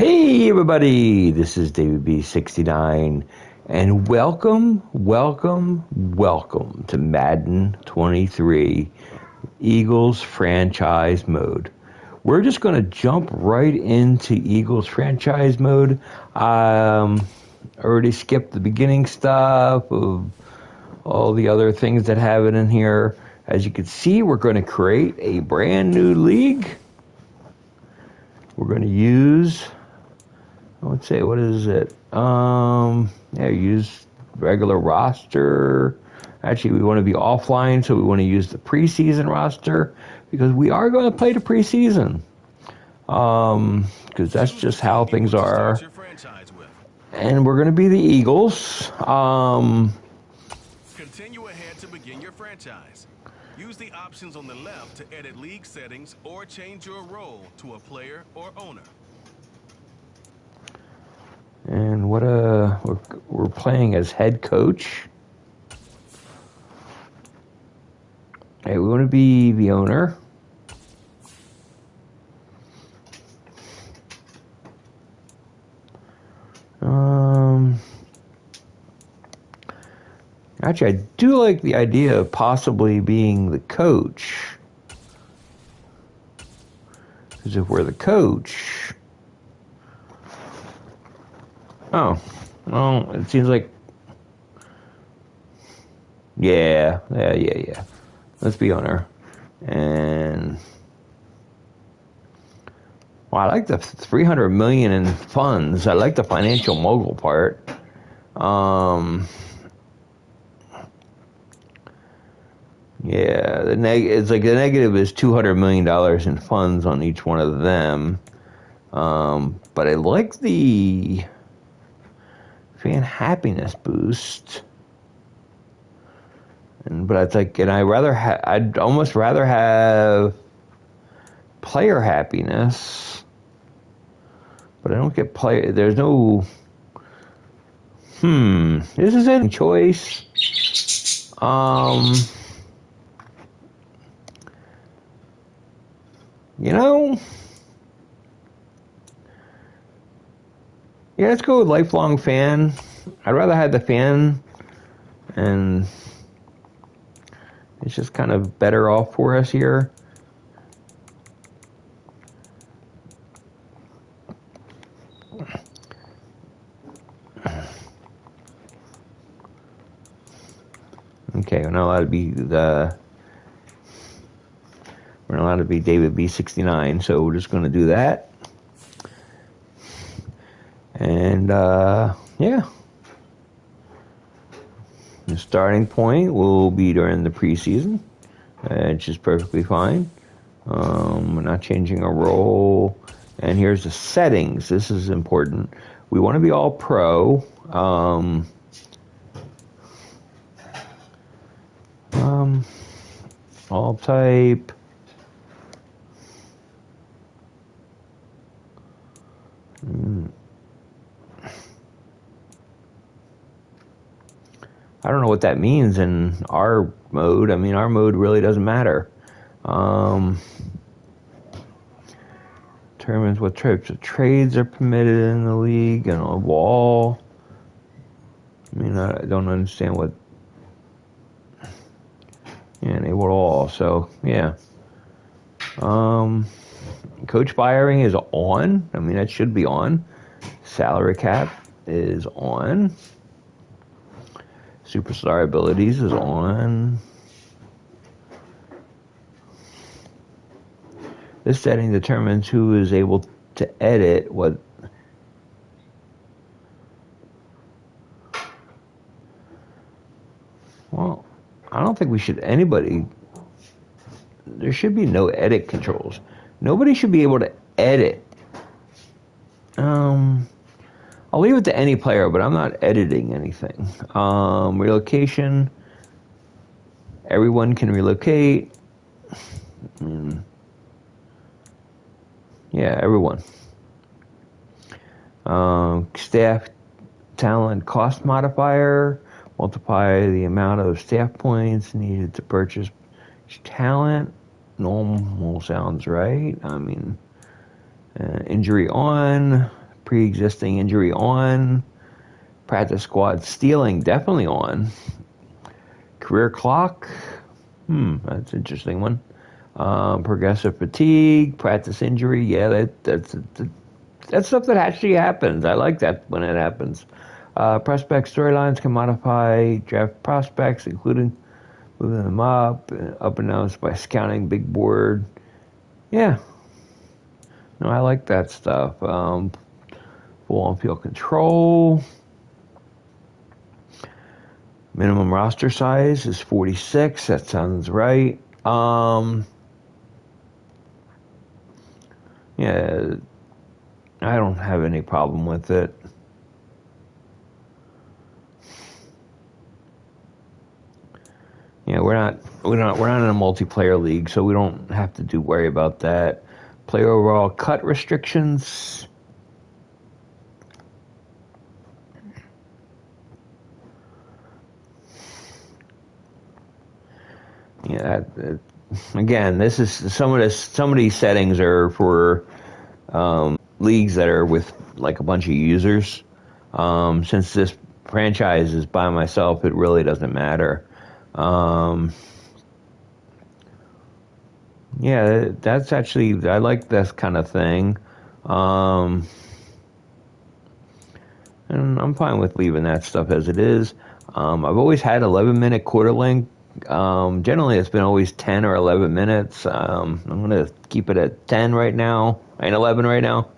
Hey everybody, this is David B69 and welcome to Madden 23 Eagles franchise mode. We're just going to jump right into Eagles franchise mode. Already skipped the beginning stuff of all the other things that have it in here. As you can see, we're going to create a brand new league. We're going to use, I would say, what is it? Use regular roster. Actually, we want to be offline, so we want to use the preseason roster because we are going to play the preseason. Because that's just how things are. And we're going to be the Eagles. Continue ahead to begin your franchise. Use the options on the left to edit league settings or change your role to a player or owner. And we're playing as head coach. Hey, we want to be the owner. Actually, I do like the idea of possibly being the coach. Because if we're the coach... Oh, well, it seems like... Yeah. Let's be owner. And... Well, I like the $300 million in funds. I like the financial mogul part. Yeah, it's like the negative is $200 million in funds on each one of them. But I like the fan happiness boost. But it's like, and I'd almost rather have player happiness. But I don't get there's no, this is a choice. Yeah, let's go with lifelong fan. I'd rather have the fan, and it's just kind of better off for us here. Okay, we're not allowed to be David B69, so we're just going to do that. And, yeah. The starting point will be during the preseason, which is perfectly fine. We're not changing our role. And here's the settings. This is important. We want to be all pro. All type. I don't know what that means in our mode. I mean, our mode really doesn't matter. Determines what types of trades are permitted in the league and a wall. I mean, I don't understand what... Yeah, enable all. So, yeah. Coach firing is on. I mean, that should be on. Salary cap is on. Superstar abilities is on. This setting determines who is able to edit what. Well, I don't think we should anybody. There should be no edit controls. Nobody should be able to edit. I'll leave it to any player, but I'm not editing anything. Relocation. Everyone can relocate. Yeah, everyone. Staff talent cost modifier. Multiply the amount of staff points needed to purchase talent. Normal sounds right. I mean, injury on. pre-existing injury on. Practice squad stealing definitely on. Career clock, that's an interesting one. Progressive fatigue, practice injury, yeah, that's stuff that actually happens. I like that when it happens. Prospect storylines can modify draft prospects, including moving them up and down by scouting big board. Yeah, no, I like that stuff. Full on field control. Minimum roster size is 46. That sounds right. Yeah, I don't have any problem with it. Yeah, we're not in a multiplayer league, so we don't have to worry about that. Player overall cut restrictions. Yeah, again, this is some of these settings are for leagues that are with like a bunch of users. Since this franchise is by myself, it really doesn't matter. Yeah, that's actually, I like this kind of thing. And I'm fine with leaving that stuff as it is. I've always had 11-minute quarter length. Generally, it's been always 10 or 11 minutes. I'm going to keep it at 10 right now, and 11 right now,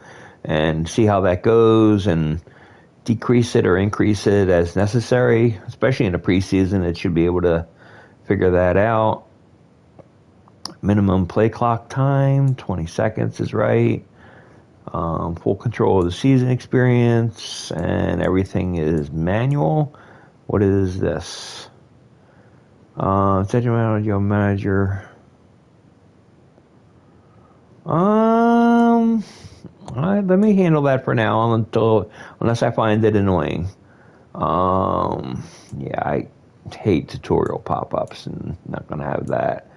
and see how that goes, and decrease it or increase it as necessary, especially in the preseason. It should be able to figure that out. Minimum play clock time, 20 seconds is right. Full control of the season experience, and everything is manual. What is this? Set your manager. Let me handle that for now unless I find it annoying. Yeah, I hate tutorial pop-ups, and not gonna have that.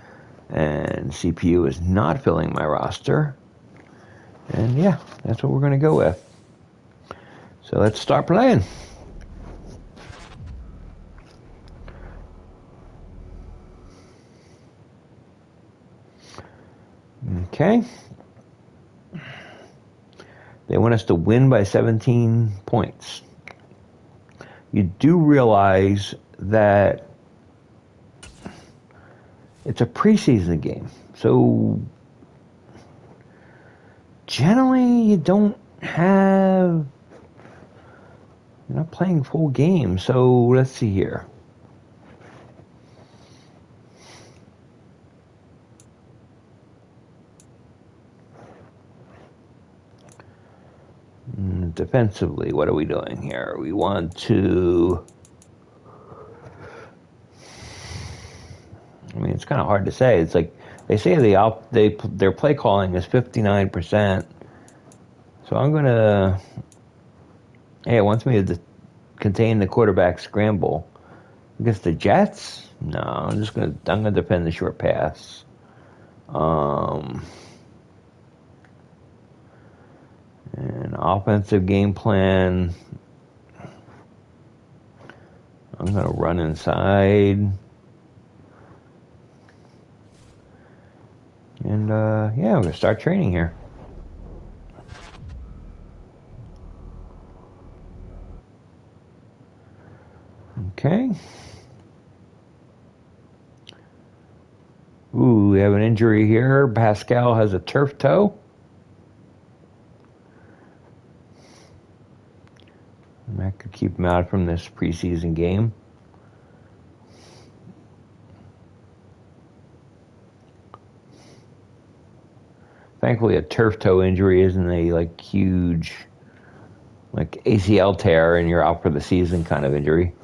And CPU is not filling my roster. And yeah, that's what we're gonna go with. So let's start playing. Okay. They want us to win by 17 points. You do realize that it's a preseason game. So generally you don't have, you're not playing full games. So let's see here. Defensively, what are we doing here? We want to, I mean, it's kind of hard to say. It's like they say their play calling is 59%. So I'm gonna, hey, it wants me to contain the quarterback scramble against the Jets. No, I'm gonna defend the short pass. And offensive game plan, I'm going to run inside. And, yeah, I'm going to start training here. Okay. Ooh, we have an injury here. Pascal has a turf toe. That could keep him out from this preseason game. Thankfully, a turf toe injury isn't a huge ACL tear and you're out for the season kind of injury.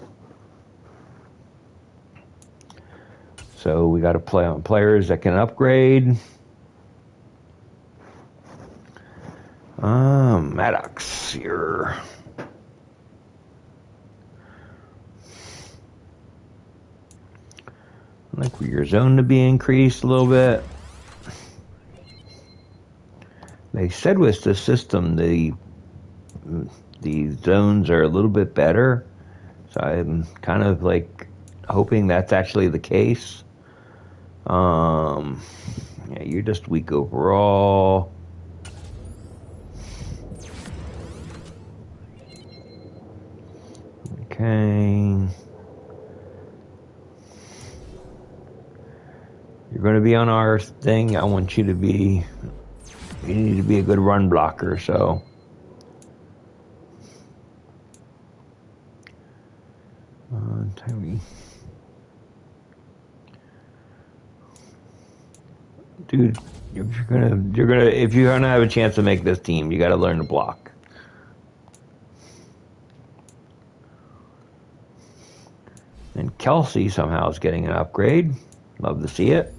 So we got to play on players that can upgrade. Maddox, you're. I'd like for your zone to be increased a little bit. They said with the system, the the zones are a little bit better. So I'm kind of like hoping that's actually the case. Yeah, you're just weak overall. Okay. You're going to be on our thing. I want you to be, you need to be a good run blocker, so. Tyree. Dude, if you're gonna have a chance to make this team, you got to learn to block. And Kelsey somehow is getting an upgrade. Love to see it.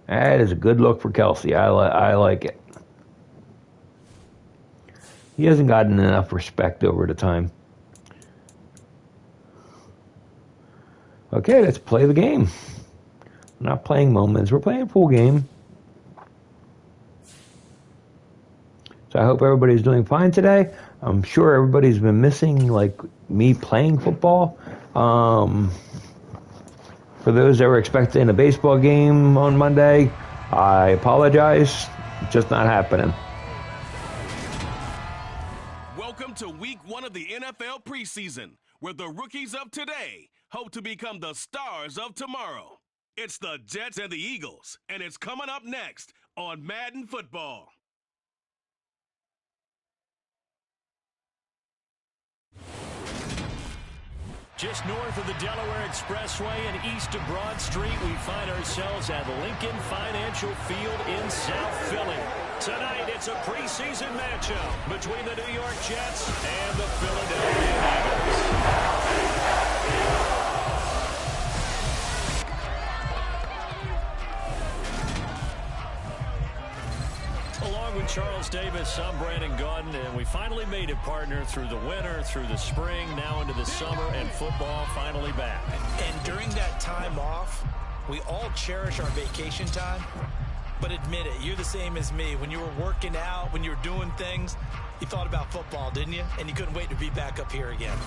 That is a good look for Kelsey. I like it. He hasn't gotten enough respect over the time. Okay, let's play the game. We're not playing moments. We're playing full game. So I hope everybody's doing fine today. I'm sure everybody's been missing, like, me playing football. For those that were expecting a baseball game on Monday, I apologize. It's just not happening. Welcome to week 1 of the NFL preseason, where the rookies of today hope to become the stars of tomorrow. It's the Jets and the Eagles, and it's coming up next on Madden Football. Just north of the Delaware Expressway and east of Broad Street, we find ourselves at Lincoln Financial Field in South Philly. Tonight, it's a preseason matchup between the New York Jets and the Philadelphia Eagles. Along with Charles Davis, I'm Brandon Gaudin, and we finally made it, partner, through the winter, through the spring, now into the summer, and football finally back. And during that time off, we all cherish our vacation time. But admit it, you're the same as me. When you were working out, when you were doing things, you thought about football, didn't you? And you couldn't wait to be back up here again.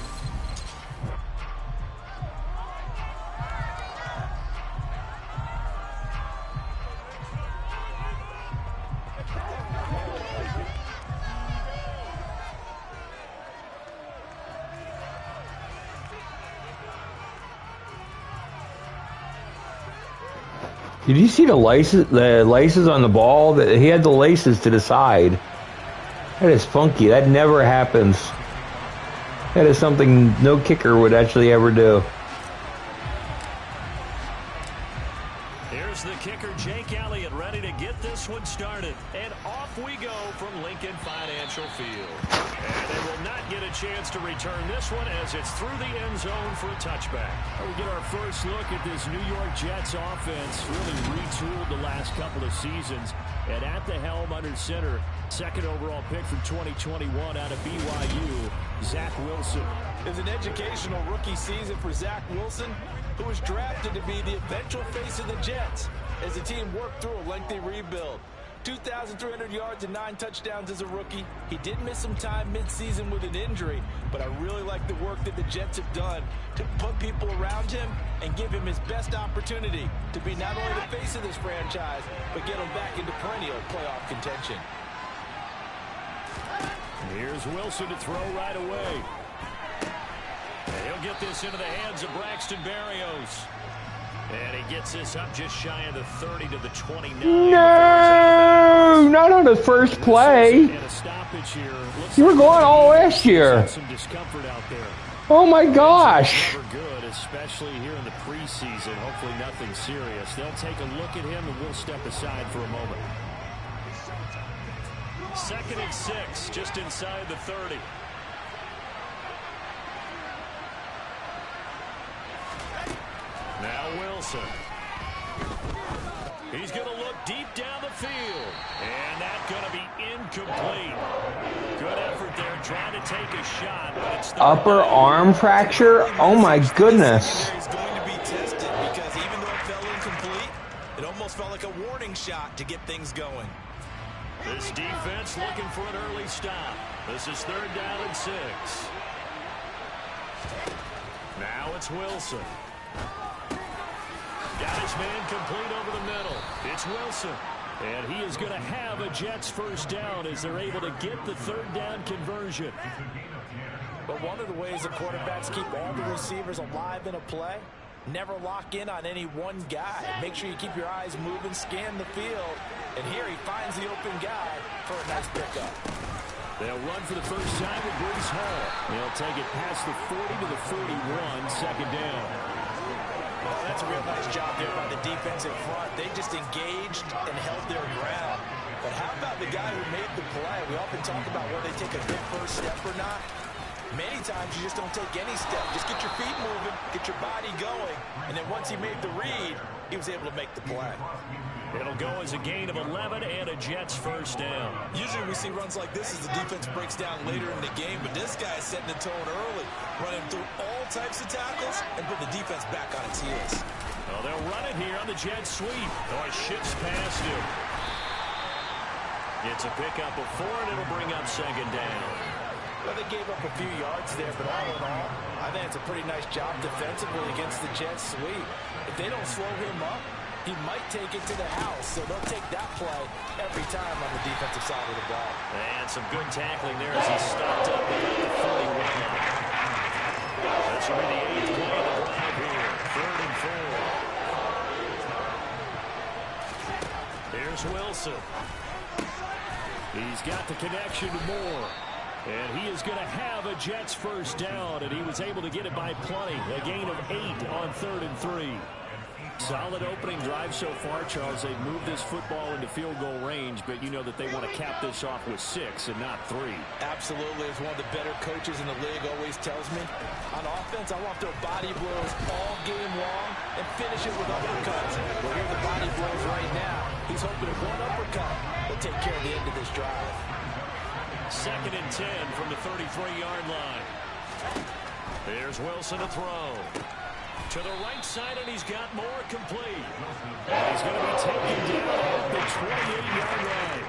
Did you see the laces on the ball? That he had the laces to the side. That is funky. That never happens. That is something no kicker would actually ever do. Here's the kicker, Jake Elliott, ready to get this one started. And off we go from Lincoln Financial Field. And they will not get a chance to return this one as it's through the end zone for a touchback. We get our first look at this New York Jets offense, really retooled the last couple of seasons. And at the helm under center, second overall pick from 2021 out of BYU, Zach Wilson. It was an educational rookie season for Zach Wilson, who was drafted to be the eventual face of the Jets as the team worked through a lengthy rebuild. 2,300 yards and 9 touchdowns as a rookie. He did miss some time mid-season with an injury, but I really like the work that the Jets have done to put people around him and give him his best opportunity to be not only the face of this franchise, but get him back into perennial playoff contention. Here's Wilson to throw right away. And he'll get this into the hands of Braxton Berrios. And he gets this up just shy of the 30 to the 29. No, not on the first play. You were going all last year. Some discomfort out there. Oh my gosh. Never good, especially here in the preseason. Hopefully nothing serious. They'll take a look at him and we'll step aside for a moment. 2nd and 6, just inside the 30. Now Wilson. He's going to look deep down the field. And that's going to be incomplete. Good effort there trying to take a shot. But it's upper arm fracture? Oh my goodness. He's going to be tested because even though it fell incomplete, it almost felt like a warning shot to get things going. This defense looking for an early stop. This is 3rd down and 6. Now it's Wilson. Got his man complete over the middle. It's Wilson. And he is going to have a Jets 1st down as they're able to get the 3rd down conversion. But one of the ways the quarterbacks keep all the receivers alive in a play, never lock in on any one guy. Make sure you keep your eyes moving, scan the field. And here he finds the open guy for a nice pickup. They'll run for the first time with Breece Hall. They'll take it past the 40 to the 41, 2nd down. Well, that's a real nice job there by the defense in front. They just engaged and held their ground. But how about the guy who made the play? We often talk about whether they take a good first step or not. Many times you just don't take any step. Just get your feet moving, get your body going, and then once he made the read, he was able to make the play. It'll go as a gain of 11 and a Jets 1st down. Usually we see runs like this as the defense breaks down later in the game, but this guy is setting the tone early, running through all types of tackles and put the defense back on its heels. Well, they'll run it here on the Jets sweep. Oh, he shifts past him. It's a pickup of 4, and it'll bring up 2nd down. Well, they gave up a few yards there, but all in all, I think it's a pretty nice job defensively against the Jets sweep. If they don't slow him up, he might take it to the house, so they'll take that play every time on the defensive side of the ball. And some good tackling there as he stopped up at the 41 line. This will be the 8th play of the drive here. 3rd and 4. Here's Wilson. He's got the connection to Moore. And he is going to have a Jets 1st down, and he was able to get it by plenty. A gain of 8 on 3rd and 3. Solid opening drive so far, Charles. They've moved this football into field goal range, but you know that they want to cap this off with 6 and not 3. Absolutely. As one of the better coaches in the league always tells me, on offense, I want to throw body blows all game long and finish it with uppercuts. Well, here are the body blows right now. He's hoping that one uppercut will take care of the end of this drive. 2nd and 10 from the 33-yard line. There's Wilson to throw. To the right side, and he's got Moore complete. And he's going to be taken down at the 28-yard line.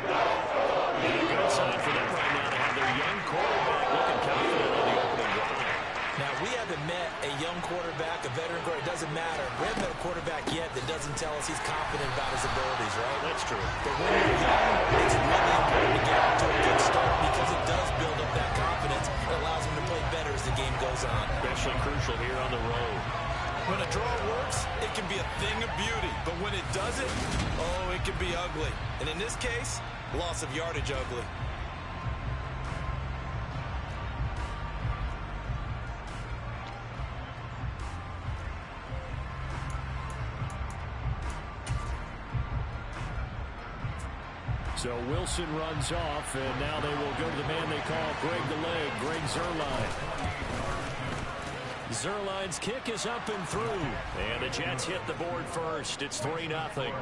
And a good sign for them right now to have their young quarterback looking confident on the opening drive. Now, we haven't met a young quarterback, a veteran quarterback. It doesn't matter. We haven't met a quarterback yet that doesn't tell us he's confident about his abilities, right? That's true. But when you're young, it's really important to get off to a good start because it does build up that confidence. It allows him to play better as the game goes on. Especially crucial here on the road. When a draw works, it can be a thing of beauty, but when it doesn't, oh, it can be ugly. And in this case, loss of yardage ugly. So Wilson runs off, and now they will go to the man they call Greg the Leg, Greg Zuerlein. Zuerlein's kick is up and through, and the Jets hit the board first. It's 3-0.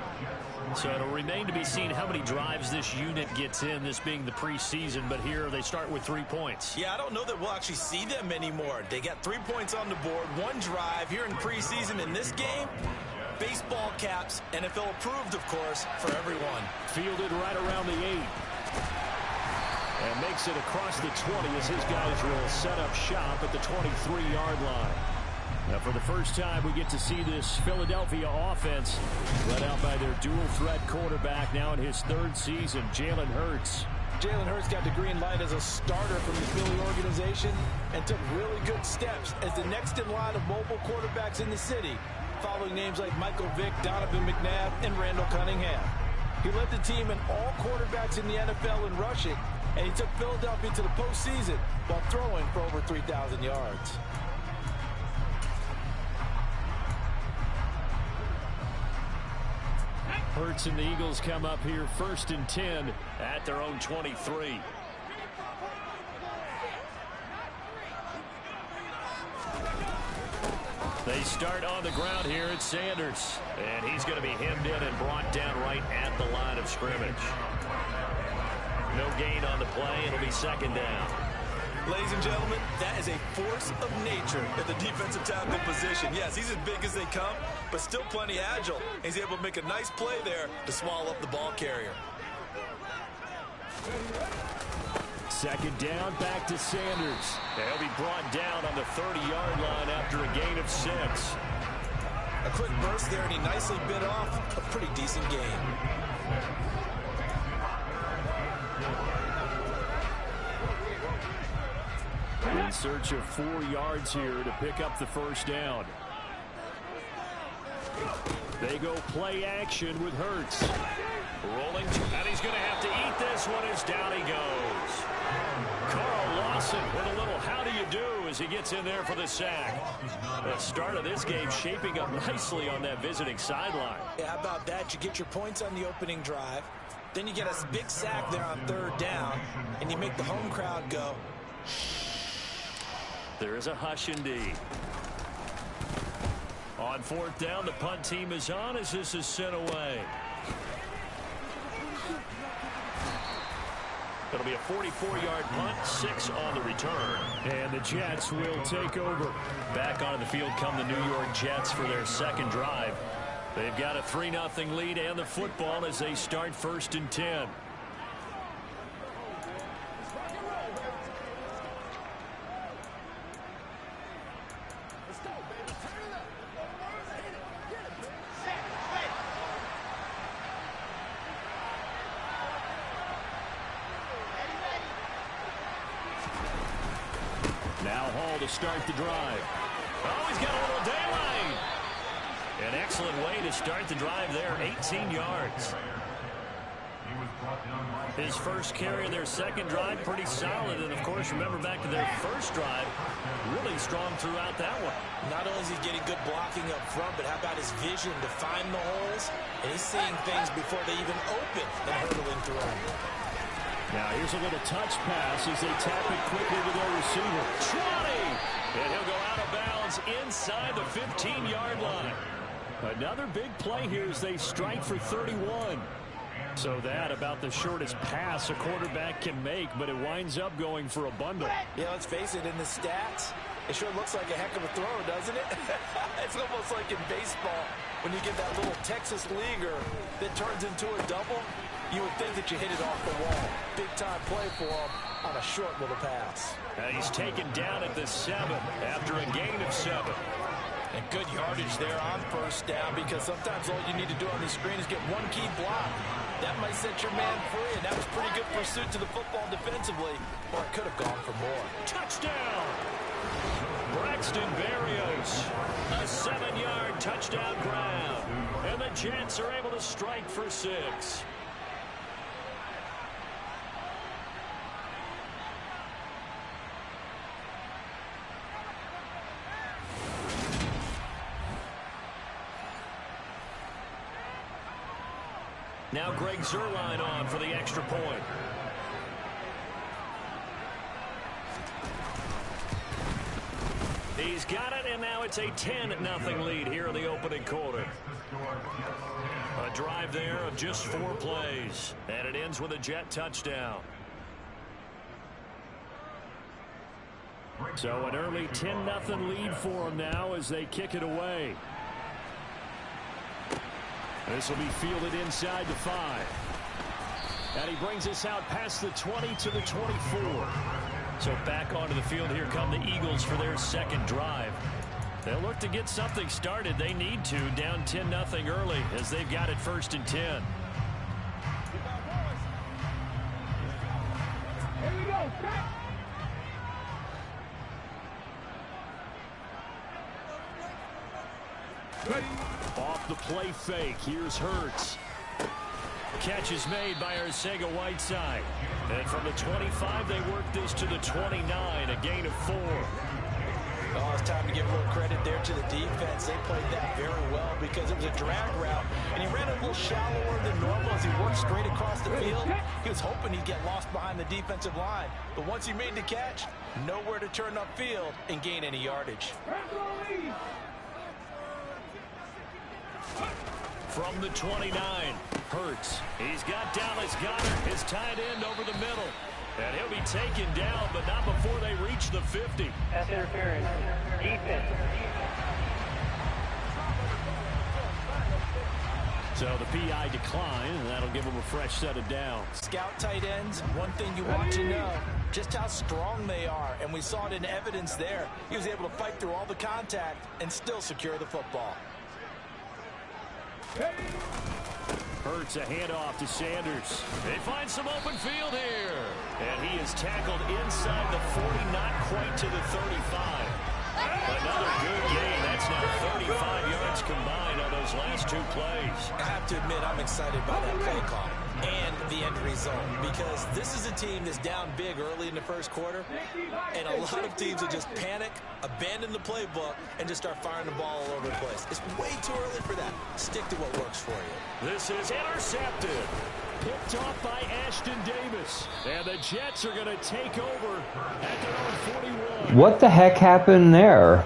So it'll remain to be seen how many drives this unit gets in, this being the preseason, but here they start with 3 points. Yeah, I don't know that we'll actually see them anymore. They got 3 points on the board, 1 drive here in preseason. In this game, baseball caps, NFL approved, of course, for everyone. Fielded right around the 8. And makes it across the 20 as his guys will set up shop at the 23-yard line. Now, for the first time, we get to see this Philadelphia offense led out by their dual-threat quarterback now in his 3rd season, Jalen Hurts. Jalen Hurts got the green light as a starter from the Philly organization and took really good steps as the next in line of mobile quarterbacks in the city, following names like Michael Vick, Donovan McNabb, and Randall Cunningham. He led the team in all quarterbacks in the NFL in rushing, and he took Philadelphia to the postseason while throwing for over 3,000 yards. Hurts and the Eagles come up here 1st and 10 at their own 23. They start on the ground here at Sanders, and he's going to be hemmed in and brought down right at the line of scrimmage. No gain on the play. It'll be 2nd down. Ladies and gentlemen, that is a force of nature at the defensive tackle position. Yes, he's as big as they come, but still plenty agile. He's able to make a nice play there to swallow up the ball carrier. Second down, back to Sanders. They'll be brought down on the 30-yard line after a gain of 6. A quick burst there, and he nicely bit off a pretty decent game. In search of 4 yards here to pick up the first down. They go play action with Hurts. Rolling, and he's going to have to eat this one as down he goes. Carl Lawson with a little how do you do as he gets in there for the sack. The start of this game shaping up nicely on that visiting sideline. Yeah, how about that? You get your points on the opening drive. Then you get a big sack there on 3rd down, and you make the home crowd go. There is a hush indeed. On 4th down, the punt team is on as this is sent away. It'll be a 44-yard punt, 6 on the return. And the Jets will take over. Back onto the field come the New York Jets for their second drive. They've got a 3-0 lead and the football as they start 1st and 10. Now Hall to start the drive. Oh, he's got a little daylight. An excellent way to start the drive there, 18 yards. His first carry of their second drive, pretty solid. And, of course, remember back to their first drive, really strong throughout that one. Not only is he getting good blocking up front, but how about his vision to find the holes? And he's seeing things before they even open and hurdling through them. Now here's a little touch pass as they tap it quickly to their receiver. 20! And he'll go out of bounds inside the 15-yard line. Another big play here as they strike for 31. So that about the shortest pass a quarterback can make, but it winds up going for a bundle. Yeah, let's face it, in the stats, it sure looks like a heck of a throw, doesn't it? It's almost like in baseball when you get that little Texas leaguer that turns into a double. You would think that you hit it off the wall. Big-time play for him on a short little pass. And he's taken down at the 7 after a gain of 7. And good yardage there on 1st down because sometimes all you need to do on the screen is get one key block. That might set your man free, and that was pretty good pursuit to the football defensively, or it could have gone for more. Touchdown! Braxton Berrios, a 7-yard touchdown grab. And the Jets are able to strike for 6. Now Greg Zuerlein on for the extra point. He's got it, and now it's a 10-0 lead here in the opening quarter. A drive there of just 4 plays, and it ends with a Jet touchdown. So an early 10-0 lead for them now as they kick it away. This will be fielded inside the 5. And he brings us out past the 20 to the 24. So back onto the field, here come the Eagles for their second drive. They'll look to get something started. They need to, down 10-0 early as they've got it 1st and 10. Here we go. Off the play fake, here's Hurts. Catch is made by Arcega-Whiteside. And from the 25, they work this to the 29, a gain of 4. Oh, it's time to give a little credit there to the defense. They played that very well because it was a drag route, and he ran a little shallower than normal as he worked straight across the field. He was hoping he'd get lost behind the defensive line, but once he made the catch, nowhere to turn upfield and gain any yardage. From the 29, Hurts. He's got Dallas Goedert, his tight end, over the middle. And he'll be taken down, but not before they reach the 50. That's interference. Defense. So the PI decline, and that'll give him a fresh set of downs. Scout tight ends, one thing you want to know, just how strong they are. And we saw it in evidence there. He was able to fight through all the contact and still secure the football. Hurts a handoff to Sanders. They find some open field here. And he is tackled inside the 40, not quite to the 35. Another good gain. That's now 35 yards combined on those last two plays. I have to admit, I'm excited by that play call and the end result, because this is a team that's down big early in the first quarter, and a lot of teams will just panic, abandon the playbook, and just start firing the ball all over the place. It's way too early for that. Stick to what works for you. This is intercepted. Picked off by Ashton Davis. And the Jets are going to take over at their own 41. What the heck happened there?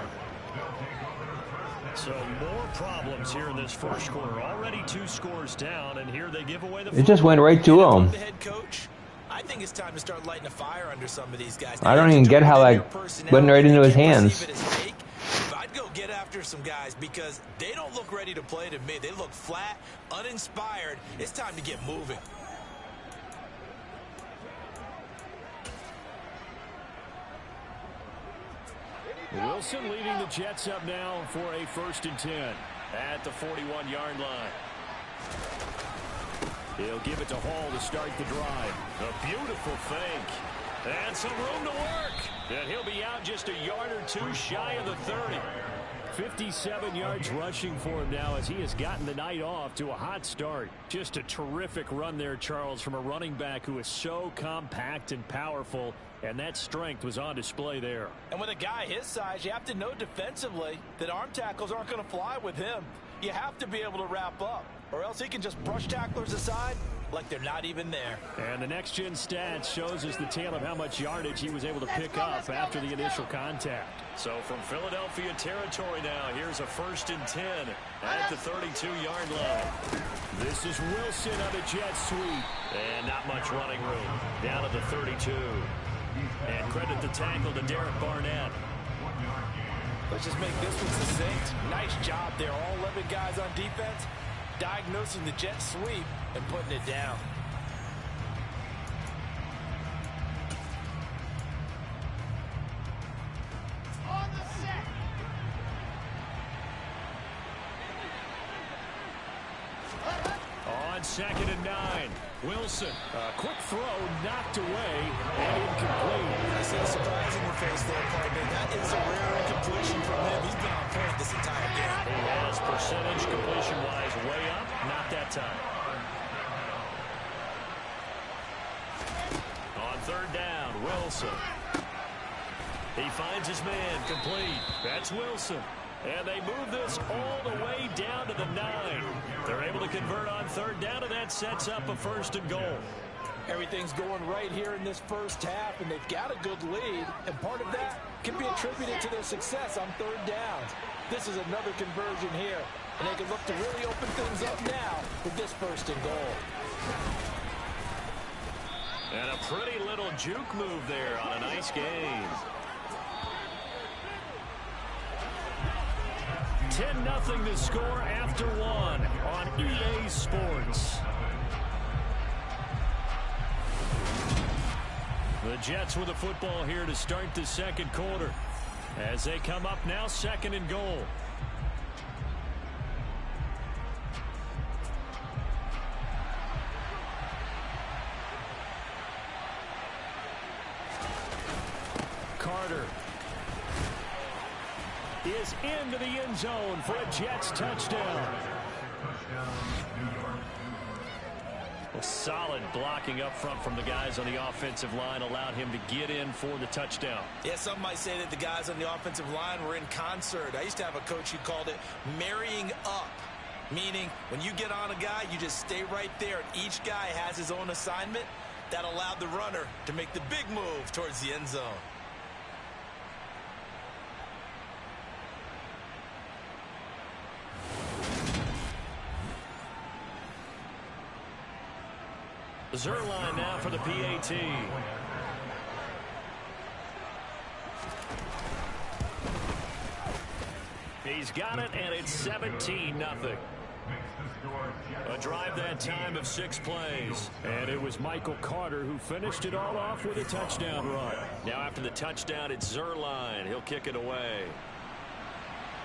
So more problems here in this first quarter. Already 2 scores down, and here they give away the It just went right to him. The head coach, I think it's time to start lighting a fire under some of these guys. I don't even get how that went right into his hands. I'd go get after some guys because they don't look ready to play to me. They look flat, uninspired. It's time to get moving. Wilson leading the Jets up now for a 1st and 10 at the 41-yard line. He'll give it to Hall to start the drive. A beautiful fake. And some room to work. And he'll be out just a yard or 2 shy of the 30. 57 yards rushing for him now as he has gotten the night off to a hot start. Just a terrific run there, Charles, from a running back who is so compact and powerful, and that strength was on display there. And with a guy his size, you have to know defensively that arm tackles aren't going to fly with him. You have to be able to wrap up, or else he can just brush tacklers aside like they're not even there. And the next-gen stats shows us the tale of how much yardage he was able to pick up after the initial contact. So from Philadelphia territory now, here's a 1st and 10 at the 32-yard line. This is Wilson on the jet sweep. And not much running room. Down to the 32. And credit the tackle to Derek Barnett. Let's just make this one succinct. Nice job there. All 11 guys on defense diagnosing the jet sweep and putting it down. On the set. On 2nd and 9. Wilson, a quick throw knocked away and incomplete. I see a surprise in your face there, partner. That is a rare incompletion from him. He's been on point this entire game. He has percentage completion-wise way up. Not that time. On 3rd down, Wilson. He finds his man complete. That's Wilson. And they move this all the way down to the 9. They're able to convert on 3rd down, and that sets up a 1st and goal. Everything's going right here in this first half, and they've got a good lead, and part of that can be attributed to their success on 3rd down. This is another conversion here, and they can look to really open things up now with this 1st and goal. And a pretty little juke move there on a nice game. 10-0 to score after 1 on EA Sports. The Jets with the football here to start the 2nd quarter as they come up now 2nd and goal. Carter is into the end zone for a Jets touchdown. Well, solid blocking up front from the guys on the offensive line allowed him to get in for the touchdown. Yeah, some might say that the guys on the offensive line were in concert. I used to have a coach who called it marrying up, meaning when you get on a guy, you just stay right there, and each guy has his own assignment. That allowed the runner to make the big move towards the end zone. Zerline now for the PAT. He's got it, and it's 17-0. A drive that time of 6 plays. And it was Michael Carter who finished it all off with a touchdown run. Now after the touchdown, it's Zerline. He'll kick it away.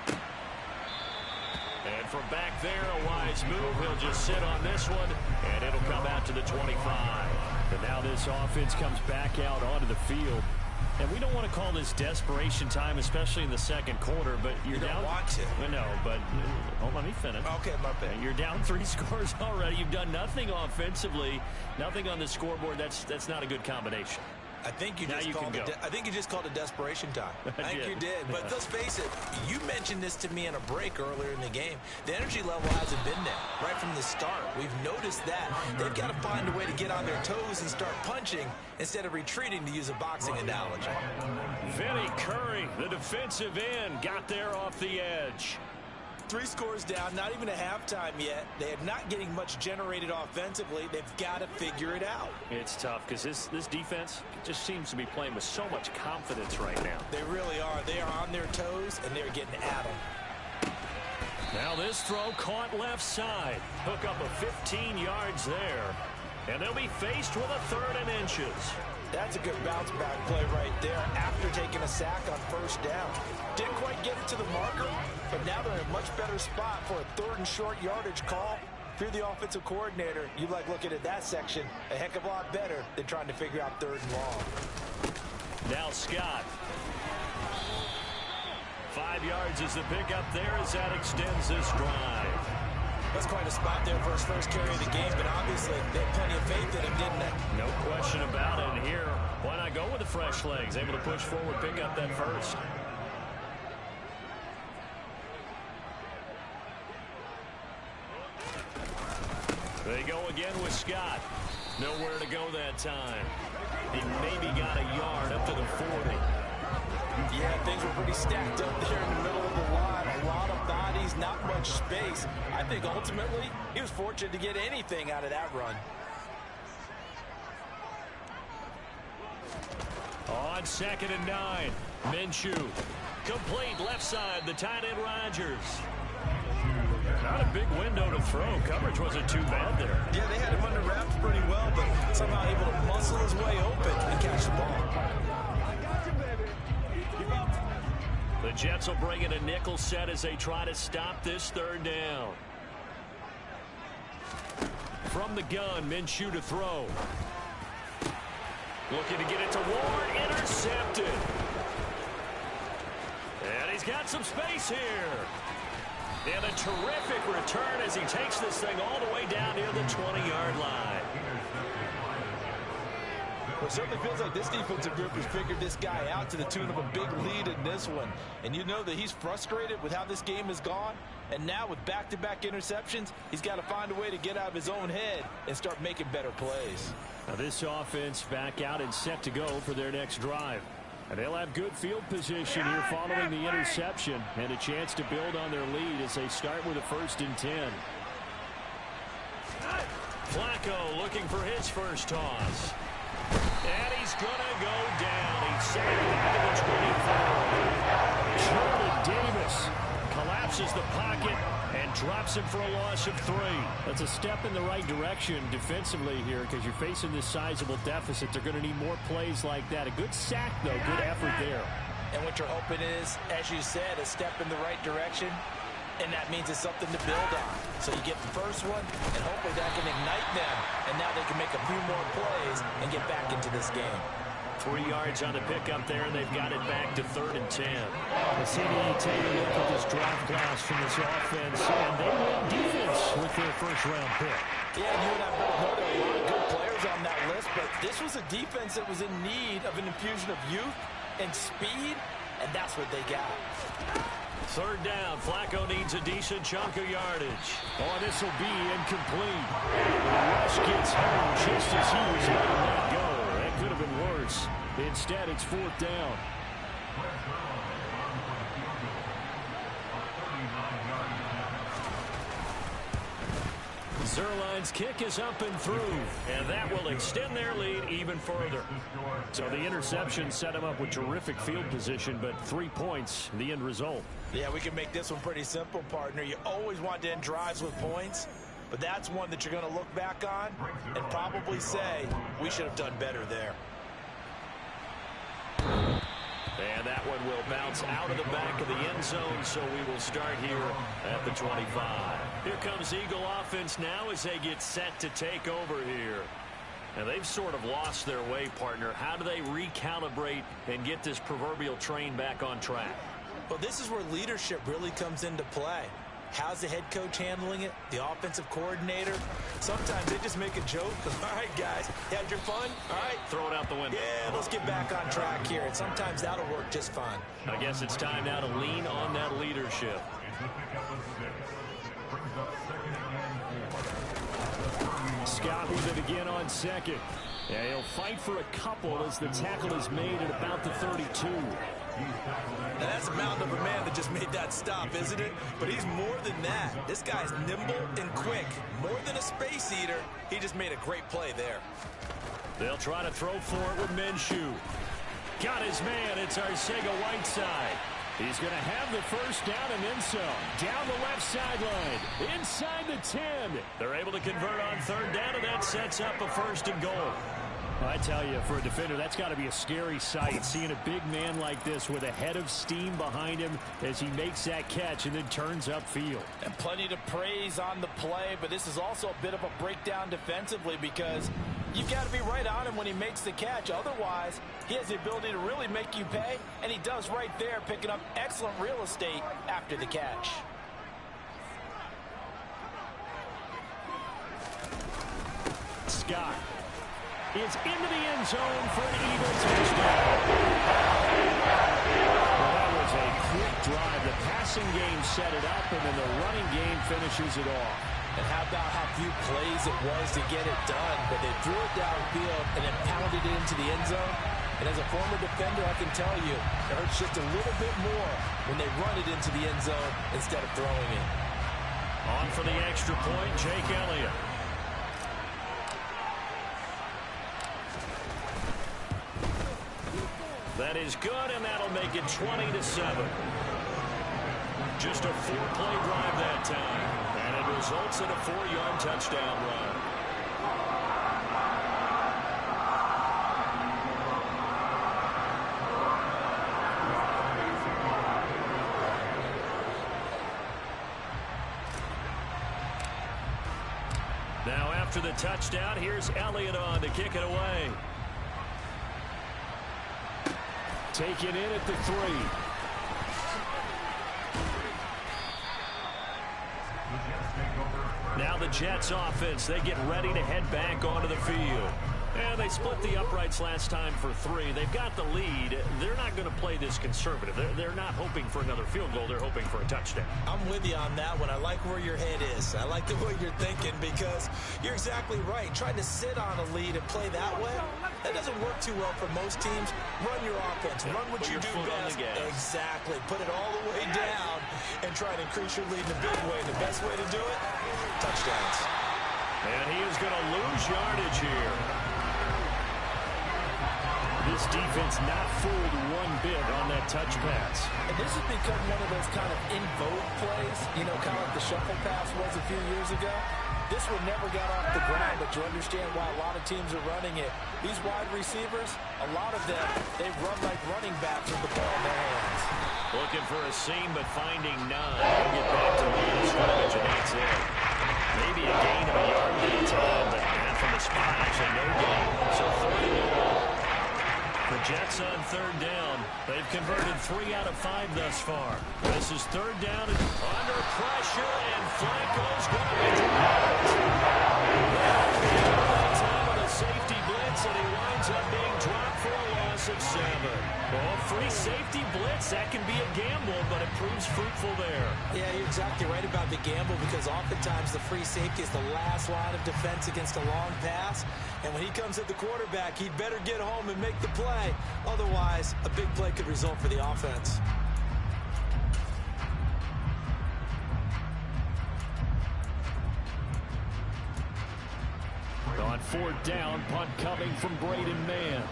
And from back there, a wise move. He'll just sit on this one, and it'll come out to the 25. And now this offense comes back out onto the field. And we don't want to call this desperation time, especially in the second quarter, but you're down. You don't want to. No, but let me finish. Okay, my bad. You're down 3 scores already. You've done nothing offensively, nothing on the scoreboard. That's not a good combination. I think you just called it desperation time. I think you did. But let's face it, you mentioned this to me in a break earlier in the game. The energy level hasn't been there right from the start. We've noticed that. They've got to find a way to get on their toes and start punching instead of retreating, to use a boxing analogy. Vinny Curry, the defensive end, got there off the edge. 3 scores down, not even a halftime yet. They are not getting much generated offensively. They've got to figure it out. It's tough because this defense just seems to be playing with so much confidence right now. They really are. They are on their toes, and they're getting at them. Now this throw caught left side. Hook up of 15 yards there. And they'll be faced with a 3rd and inches. That's a good bounce back play right there after taking a sack on 1st down. Didn't quite get it to the marker, but now they're in a much better spot for a 3rd and short yardage call. If you're the offensive coordinator, you like looking at that section a heck of a lot better than trying to figure out 3rd and long. Now Scott. 5 yards is the pickup there as that extends this drive. That's quite a spot there for his first carry of the game, but obviously they had plenty of faith in him, didn't they? No question about it. And here, why not go with the fresh legs? Able to push forward, pick up that first. They go again with Scott. Nowhere to go that time. He maybe got a yard up to the 40. Yeah, things were pretty stacked up there in the middle of the line. A lot of bodies, not much space. I think ultimately he was fortunate to get anything out of that run. On 2nd and 9, Minshew. Complete left side, the tight end Rodgers. Not a big window to throw. Coverage wasn't too bad there. Yeah, they had him under wraps pretty well, but somehow able to muscle his way open and catch the ball. The Jets will bring in a nickel set as they try to stop this 3rd down. From the gun, Minshew to throw. Looking to get it to Ward, intercepted. And he's got some space here. And a terrific return as he takes this thing all the way down near the 20-yard line. Well, it certainly feels like this defensive group has figured this guy out to the tune of a big lead in this one. And you know that he's frustrated with how this game has gone. And now with back-to-back interceptions, he's got to find a way to get out of his own head and start making better plays. Now this offense back out and set to go for their next drive. And they'll have good field position here following the interception and a chance to build on their lead as they start with a 1st and 10. Flacco looking for his first toss. And he's going to go down. He's sacked back to the 24. Jordan Davis collapses the pocket and drops him for a loss of 3. That's a step in the right direction defensively here because you're facing this sizable deficit. They're going to need more plays like that. A good sack, though. Good effort there. And what you're hoping is, as you said, a step in the right direction. And that means it's something to build on. So you get the first one, and hopefully that can ignite them. And now they can make a few more plays and get back into this game. 3 yards on the pickup there, and they've got it back to 3rd and 10. The CDA take a look at this draft class from this offense, and they win defense with their 1st-round pick. Yeah, you and I both know there are a lot of good players on that list, but this was a defense that was in need of an infusion of youth and speed, and that's what they got. 3rd down. Flacco needs a decent chunk of yardage. Oh, this will be incomplete. Rush gets home just as he was letting that go. That could have been worse. Instead, it's 4th down. Zerline's kick is up and through, and that will extend their lead even further. So the interception set him up with terrific field position, but 3 points, the end result. Yeah, we can make this one pretty simple, partner. You always want to end drives with points. But that's one that you're going to look back on and probably say, we should have done better there. And that one will bounce out of the back of the end zone, so we will start here at the 25. Here comes Eagle offense now as they get set to take over here. And they've sort of lost their way, partner. How do they recalibrate and get this proverbial train back on track? Well, this is where leadership really comes into play. How's the head coach handling it? The offensive coordinator? Sometimes they just make a joke. All right, guys, you had your fun? All right. Throw it out the window. Yeah, let's get back on track here. And sometimes that'll work just fine. I guess it's time now to lean on that leadership. Scott with it again on second. Yeah, he'll fight for a couple as the tackle is made at about the 32. Now that's a mountain of a man that just made that stop, isn't it? But he's more than that. This guy's nimble and quick. More than a space eater. He just made a great play there. They'll try to throw for it with Minshew. Got his man. It's Arcega-Whiteside. He's going to have the first down and then some. Down the left sideline. Inside the 10. They're able to convert on third down, and that sets up a first and goal. I tell you, for a defender, that's got to be a scary sight, seeing a big man like this with a head of steam behind him as he makes that catch and then turns upfield. And plenty to praise on the play, but this is also a bit of a breakdown defensively because you've got to be right on him when he makes the catch. Otherwise, he has the ability to really make you pay, and he does right there, picking up excellent real estate after the catch. Scott is into the end zone for an Eagles touchdown. Well, that was a quick drive. The passing game set it up, and then the running game finishes it off. And how about how few plays it was to get it done, but they threw it downfield and then pounded it into the end zone. And as a former defender, I can tell you, it hurts just a little bit more when they run it into the end zone instead of throwing it. On for the extra point, Jake Elliott. That is good, and that'll make it 20-7. Just a 4-play drive that time, and it results in a 4-yard touchdown run. Now after the touchdown, here's Elliott on to kick it away. Taken in at the 3. Now the Jets offense, they get ready to head back onto the field. And they split the uprights last time for 3. They've got the lead. They're not going to play this conservative. They're not hoping for another field goal. They're hoping for a touchdown. I'm with you on that one. I like where your head is. I like the way you're thinking because you're exactly right. Trying to sit on a lead and play that way, that doesn't work too well for most teams. Run your offense. Run what you do best. Exactly. Put it all the way down and try to increase your lead in a big way. The best way to do it, touchdowns. And he is going to lose yardage here. This defense not fooled one bit on that touch pass. And this has become one of those kind of in vogue plays, you know, kind of like the shuffle pass was a few years ago. This one never got off the ground, but you understand why a lot of teams are running it. These wide receivers, a lot of them, they run like running backs with the ball in their hands. Looking for a seam, but finding none. He'll get back to the line of scrimmage, and that's it. Maybe a gain of a yard that time, but from the spot, actually no gain. So 30. The Jets on third down. They've converted 3 out of 5 thus far. This is third down and under pressure, and Flacco's going to get that time with a safety blitz, and he winds up being dropped for a loss of 7. Well, free safety blitz, that can be a gamble, but it proves fruitful there. Yeah, you're exactly right about the gamble because oftentimes the free safety is the last line of defense against a long pass. And when he comes at the quarterback, he'd better get home and make the play. Otherwise, a big play could result for the offense. On fourth down, punt coming from Braden Mann.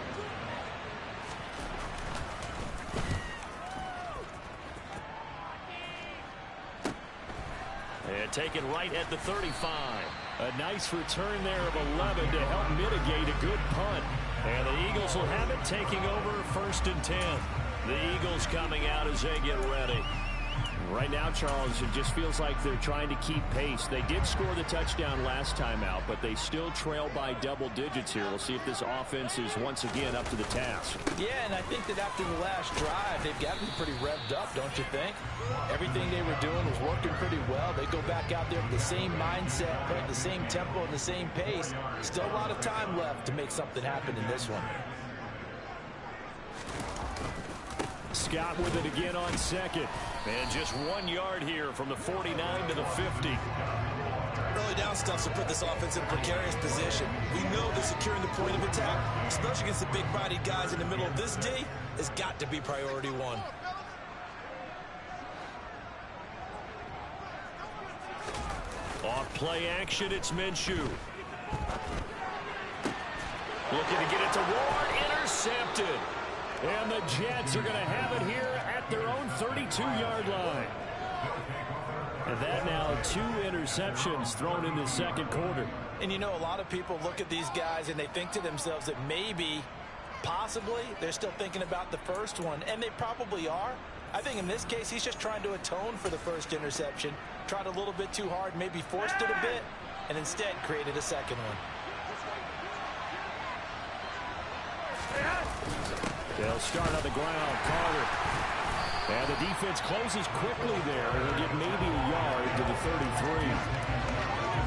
taken right at the 35. A nice return there of 11 to help mitigate a good punt. And the Eagles will have it, taking over 1st and 10. The Eagles coming out as they get ready. Right now, Charles, it just feels like they're trying to keep pace. They did score the touchdown last time out, but they still trail by double digits here. We'll see if this offense is once again up to the task. Yeah, and I think that after the last drive, they've got to be pretty revved up, don't you think? Everything they were doing was working pretty well. They go back out there with the same mindset, playing the same tempo and the same pace. Still a lot of time left to make something happen in this one. Scott with it again on second. And just 1 yard here from the 49 to the 50. Early down stuff to put this offense in a precarious position. We know that securing the point of attack, especially against the big-bodied guys in the middle of this D, has got to be priority one. Off play action, it's Minshew. Looking to get it to Ward, intercepted. And the Jets are going to have it here at their own 32-yard line. And that now 2 interceptions thrown in the second quarter. And you know, a lot of people look at these guys and they think to themselves that maybe, possibly, they're still thinking about the first one. And they probably are. I think in this case, he's just trying to atone for the first interception. Tried a little bit too hard, maybe forced it a bit, and instead created a second one. They'll start on the ground. Carter. And the defense closes quickly there. They'll get maybe a yard to the 33.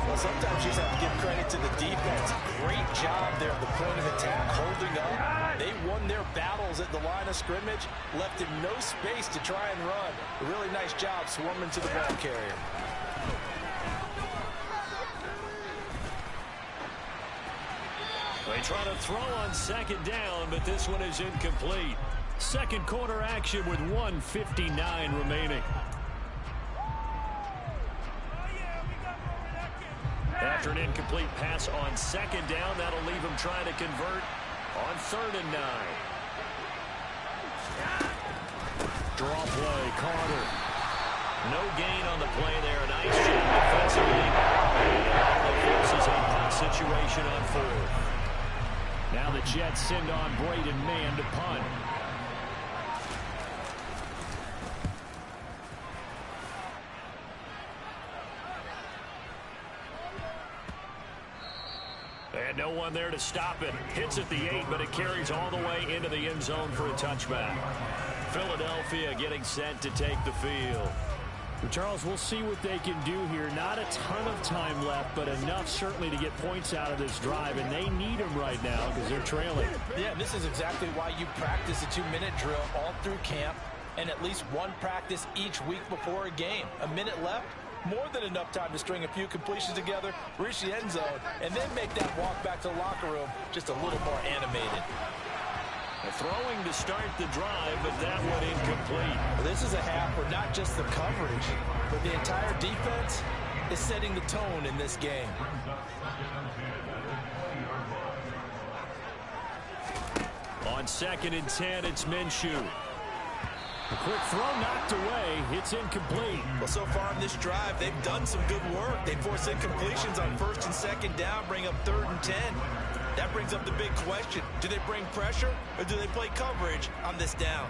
Well, sometimes you just have to give credit to the defense. Great job there at the point of attack, holding up. They won their battles at the line of scrimmage, left him no space to try and run. A really nice job swarming to the ball carrier. They try to throw on second down, but this one is incomplete. Second quarter action with 1:59 remaining. After an incomplete pass on second down, that'll leave him trying to convert on 3rd and 9. Draw play, Carter. No gain on the play there. Nice job defensively. And forces a punt situation on 4th. Now the Jets send on Braden Mann to punt. And no one there to stop it. Hits at the 8, but it carries all the way into the end zone for a touchback. Philadelphia getting set to take the field. Charles, we'll see what they can do here. Not a ton of time left, but enough certainly to get points out of this drive, and they need them right now because they're trailing. Yeah, this is exactly why you practice a 2-minute drill all through camp and at least one practice each week before a game. A minute left, more than enough time to string a few completions together, reach the end zone, and then make that walk back to the locker room just a little more animated. Throwing to start the drive, but that one incomplete. Well, this is a half where not just the coverage, but the entire defense is setting the tone in this game. On 2nd and 10, it's Minshew. A quick throw knocked away. It's incomplete. Well, so far in this drive, they've done some good work. They force incompletions on 1st and 2nd down, bring up 3rd and 10. That brings up the big question. Do they bring pressure or do they play coverage on this down?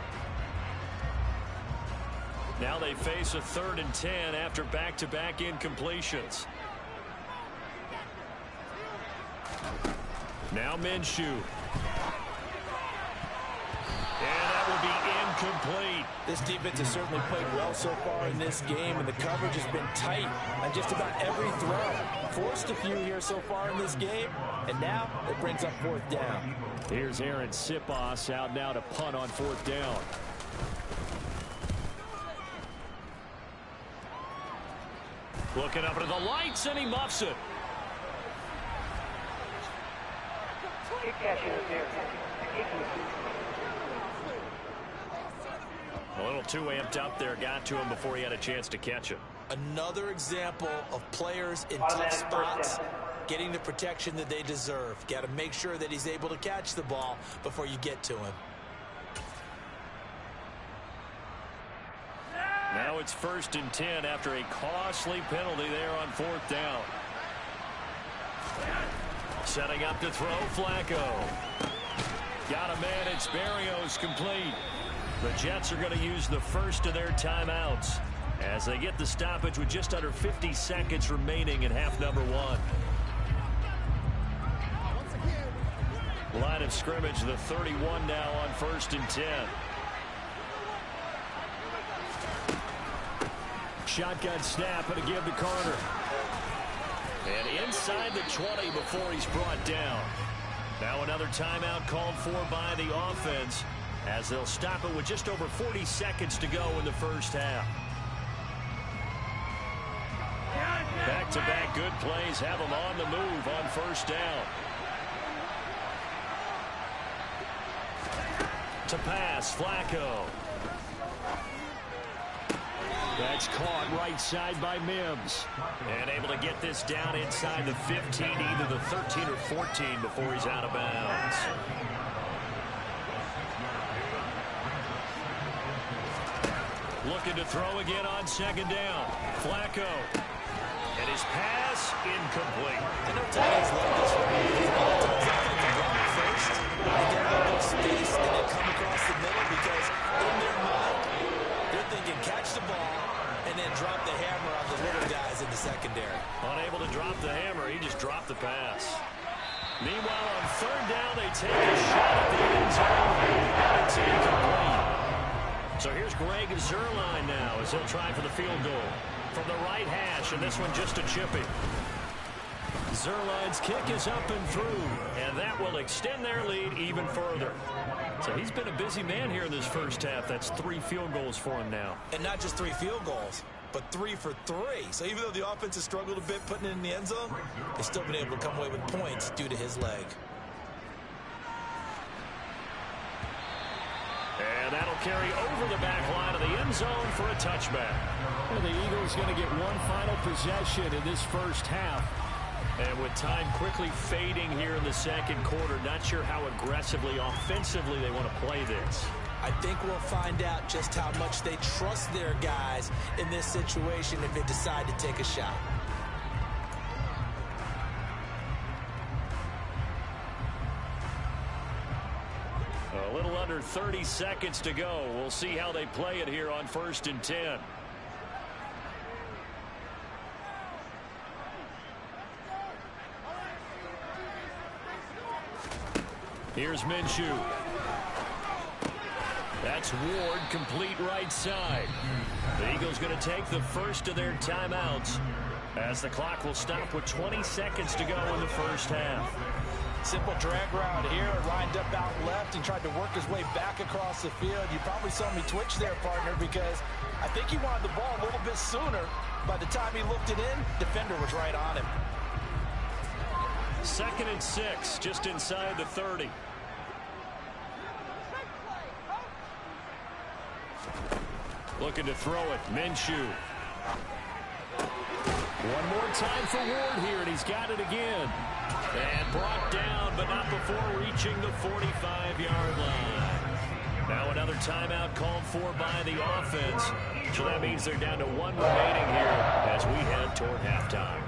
Now they face a 3rd and 10 after back-to-back incompletions. Now Minshew. And that will be incomplete. This defense has certainly played well so far in this game, and the coverage has been tight on just about every throw. Forced a few here so far in this game, and now it brings up 4th down. Here's Aaron Sipos out now to punt on 4th down. Looking up into the lights, and he muffs it. A little too amped up there, got to him before he had a chance to catch it. Another example of players in tough spots getting the protection that they deserve. Got to make sure that he's able to catch the ball before you get to him. Now it's 1st and 10 after a costly penalty there on 4th down. Setting up to throw, Flacco. Got a man, it's Berrios, complete. The Jets are going to use the first of their timeouts as they get the stoppage with just under 50 seconds remaining in half number 1. Line of scrimmage, the 31 now on 1st and 10. Shotgun snap and a give to Carter. And inside the 20 before he's brought down. Now another timeout called for by the offense as they'll stop it with just over 40 seconds to go in the first half. Back-to-back good plays have them on the move on 1st down. To pass, Flacco. That's caught right side by Mims. And able to get this down inside the 15, either the 13 or 14 before he's out of bounds. Looking to throw again on 2nd down. Flacco. And his pass incomplete. I know tight ends love this one. Because a lot of times they think to drop first, they get a little space, and then come across the middle because in their mind, they're thinking catch the ball and then drop the hammer on the little guys in the secondary. Unable to drop the hammer, he just dropped the pass. Meanwhile, on 3rd down, they take a shot at the end zone. It's incomplete. So here's Greg Zuerlein now as he'll try for the field goal from the right hash, and this one just a chippy. Zuerlein's kick is up and through, and that will extend their lead even further. So he's been a busy man here in this first half. That's 3 field goals for him now. And not just 3 field goals, but 3 for 3. So even though the offense has struggled a bit putting it in the end zone, they've still been able to come away with points due to his leg. And that'll carry over the back line of the end zone for a touchback. And the Eagles going to get one final possession in this first half. And with time quickly fading here in the second quarter, not sure how aggressively, offensively they want to play this. I think we'll find out just how much they trust their guys in this situation if they decide to take a shot. A little under 30 seconds to go. We'll see how they play it here on 1st and 10. Here's Minshew. That's Ward, complete right side. The Eagles going to take the first of their timeouts as the clock will stop with 20 seconds to go in the first half. Simple drag route here, lined up out left and tried to work his way back across the field. You probably saw me twitch there, partner, because I think he wanted the ball a little bit sooner. By the time he looked it in, defender was right on him. 2nd and 6, just inside the 30. Looking to throw it, Minshew. One more time for Ward here, and he's got it again. And brought down, but not before reaching the 45-yard line. Now another timeout called for by the offense. So that means they're down to 1 remaining here as we head toward halftime.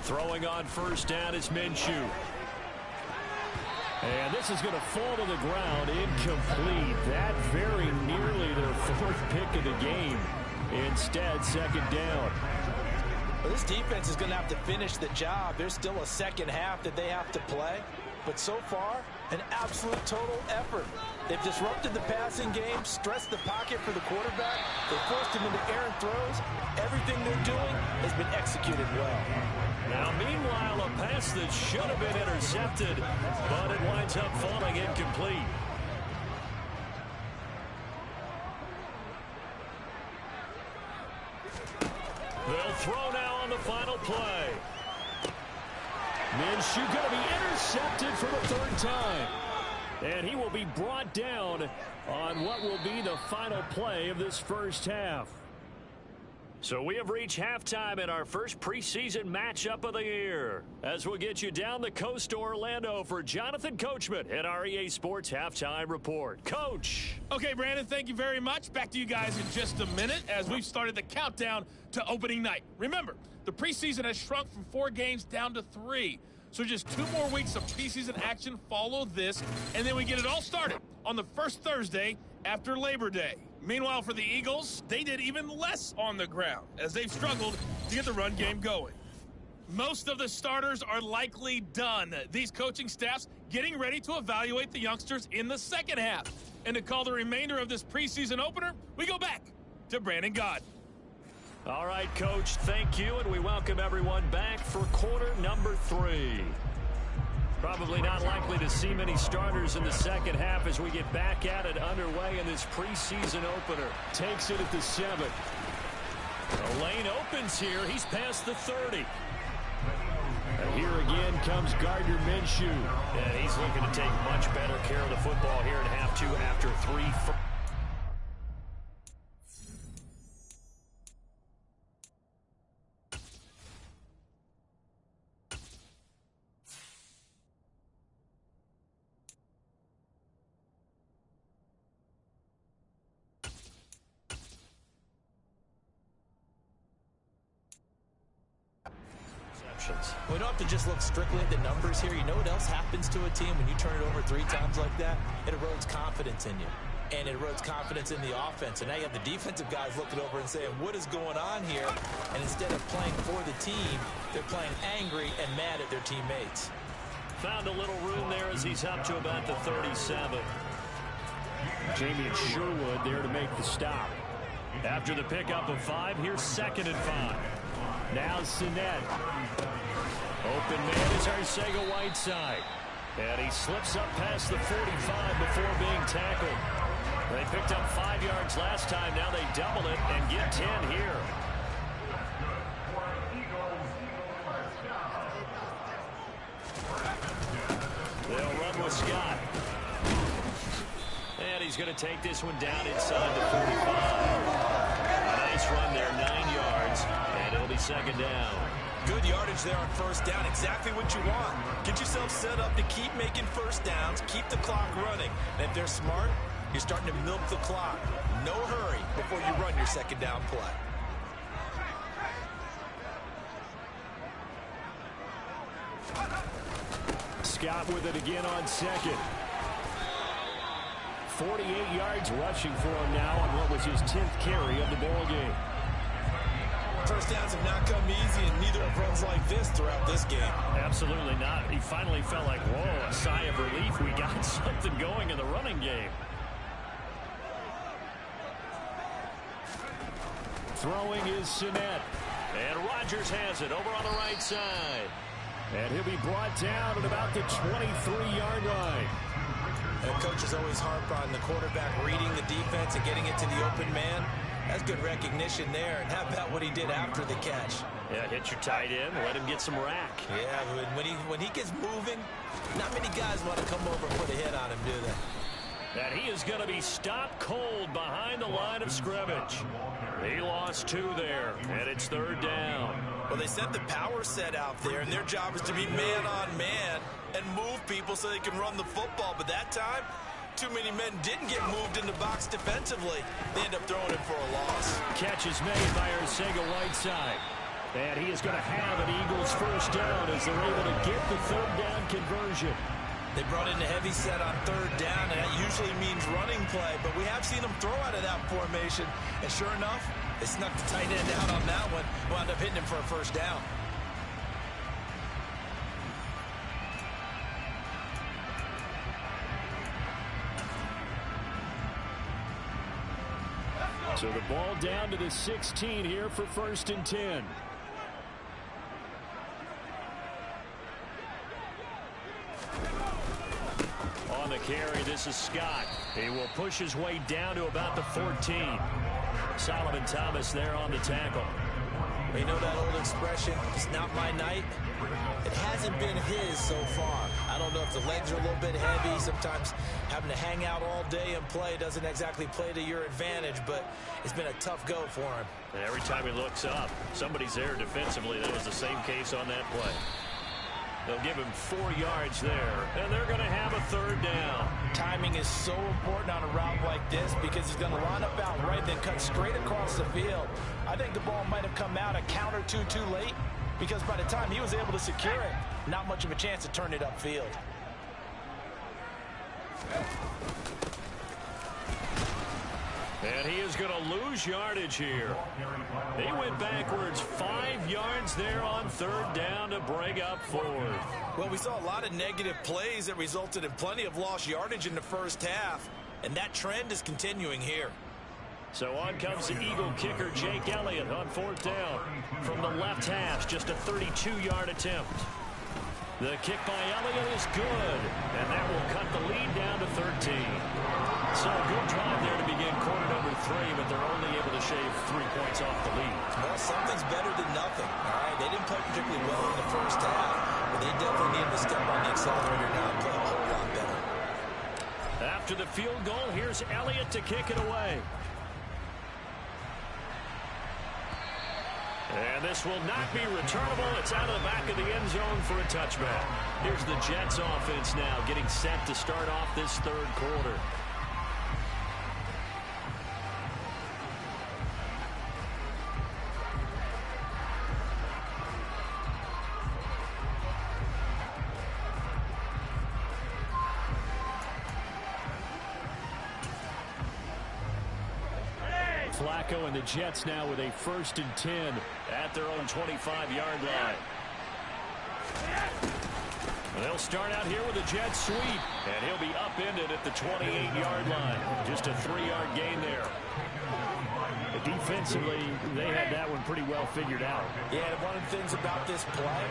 Throwing on 1st down is Minshew. And this is going to fall to the ground, incomplete. That very nearly their 4th pick of the game. Instead, 2nd down. Well, this defense is going to have to finish the job. There's still a second half that they have to play. But so far, an absolute total effort. They've disrupted the passing game, stressed the pocket for the quarterback. They forced him into errant throws. Everything they're doing has been executed well. Now, meanwhile, a pass that should have been intercepted, but it winds up falling incomplete. throw now on the final play. Minshew going to be intercepted for the third time. And he will be brought down on what will be the final play of this first half. So we have reached halftime in our first preseason matchup of the year. As we'll get you down the coast to Orlando for Jonathan Coachman at our EA Sports Halftime Report. Coach. Okay, Brandon, thank you very much. Back to you guys in just a minute as we've started the countdown to opening night. Remember, the preseason has shrunk from 4 games down to 3. So just 2 more weeks of preseason action follow this, and then we get it all started on the first Thursday after Labor Day. Meanwhile, for the Eagles, they did even less on the ground as they've struggled to get the run game going. Most of the starters are likely done. These coaching staffs getting ready to evaluate the youngsters in the second half. And to call the remainder of this preseason opener, we go back to Brandon Gaudin. All right, Coach, thank you, and we welcome everyone back for quarter number 3. Probably not likely to see many starters in the second half as we get back at it underway in this preseason opener. Takes it at the 7. The lane opens here. He's past the 30. And here again comes Gardner Minshew. And he's looking to take much better care of the football here in half 2 after 3. We don't have to just look strictly at the numbers here. You know what else happens to a team when you turn it over 3 times like that? It erodes confidence in you. And it erodes confidence in the offense. And now you have the defensive guys looking over and saying, what is going on here? And instead of playing for the team, they're playing angry and mad at their teammates. Found a little room there as he's up to about the 37. Jamie and Sherwood there to make the stop. After the pickup of 5, here's 2nd and 5. Now Sinet. Open man is Arcega-Whiteside. And he slips up past the 45 before being tackled. They picked up 5 yards last time. Now they double it and get 10 here. They'll run with Scott. And he's going to take this one down inside the 45. A nice run there, 9 yards. And it'll be 2nd down. Good yardage there on 1st down. Exactly what you want. Get yourself set up to keep making 1st downs, keep the clock running. And if they're smart, you're starting to milk the clock. No hurry before you run your 2nd down play. Scott with it again on 2nd. 48 yards rushing for him now on what was his 10th carry of the ball game. 1st downs have not come easy, and neither have runs like this throughout this game. Absolutely not. He finally felt like, whoa, a sigh of relief. We got something going in the running game. Throwing is Sinet. And Rodgers has it over on the right side. And he'll be brought down at about the 23-yard line. And coaches always harp on the quarterback reading the defense and getting it to the open man. That's good recognition there. And how about what he did after the catch? Yeah, hit your tight end, let him get some rack. Yeah, when he gets moving, not many guys want to come over and put a hit on him, do they? And he is going to be stopped cold behind the line of scrimmage. He lost 2 there, and it's 3rd down. Well, they sent the power set out there, and their job is to be man-on-man and move people so they can run the football. But that time, too many men didn't get moved in the box defensively. They end up throwing it for a loss. Catch is made by Arcega-Whiteside. And he is going to have an Eagles 1st down as they're able to get the 3rd down conversion. They brought in the heavy set on 3rd down, and that usually means running play. But we have seen them throw out of that formation. And sure enough, they snuck the tight end out on that one. Wound up hitting him for a 1st down. So the ball down to the 16 here for 1st and 10. On the carry, this is Scott. He will push his way down to about the 14. Solomon Thomas there on the tackle. You know that old expression, it's not my night? It hasn't been his so far. I don't know if the legs are a little bit heavy. Sometimes having to hang out all day and play doesn't exactly play to your advantage, but it's been a tough go for him. And every time he looks up, somebody's there defensively. That was the same case on that play. They'll give him 4 yards there, and they're going to have a 3rd down. Timing is so important on a route like this because he's going to line up out right, then cut straight across the field. I think the ball might have come out a count or two too late because by the time he was able to secure it, not much of a chance to turn it upfield. And he is going to lose yardage here. He went backwards 5 yards there on 3rd down to bring up 4th. Well, we saw a lot of negative plays that resulted in plenty of lost yardage in the first half, and that trend is continuing here. So on comes the Eagle kicker, Jake Elliott, on 4th down. From the left hash, just a 32-yard attempt. The kick by Elliott is good, and that will cut the lead down to 13. So a good drive there to begin quarter number 3, but they're only able to shave 3 points off the lead. Well, something's better than nothing. All right, they didn't play particularly well in the first half, but they definitely need to step on the accelerator now and play a whole lot better. After the field goal, here's Elliott to kick it away. And this will not be returnable. It's out of the back of the end zone for a touchback. Here's the Jets offense now getting set to start off this 3rd quarter. Flacco and the Jets now with a 1st and 10 at their own 25-yard line. And they'll start out here with a jet sweep, and he'll be upended at the 28-yard line. Just a 3-yard gain there. Defensively, they had that one pretty well figured out. Yeah, and one of the things about this play,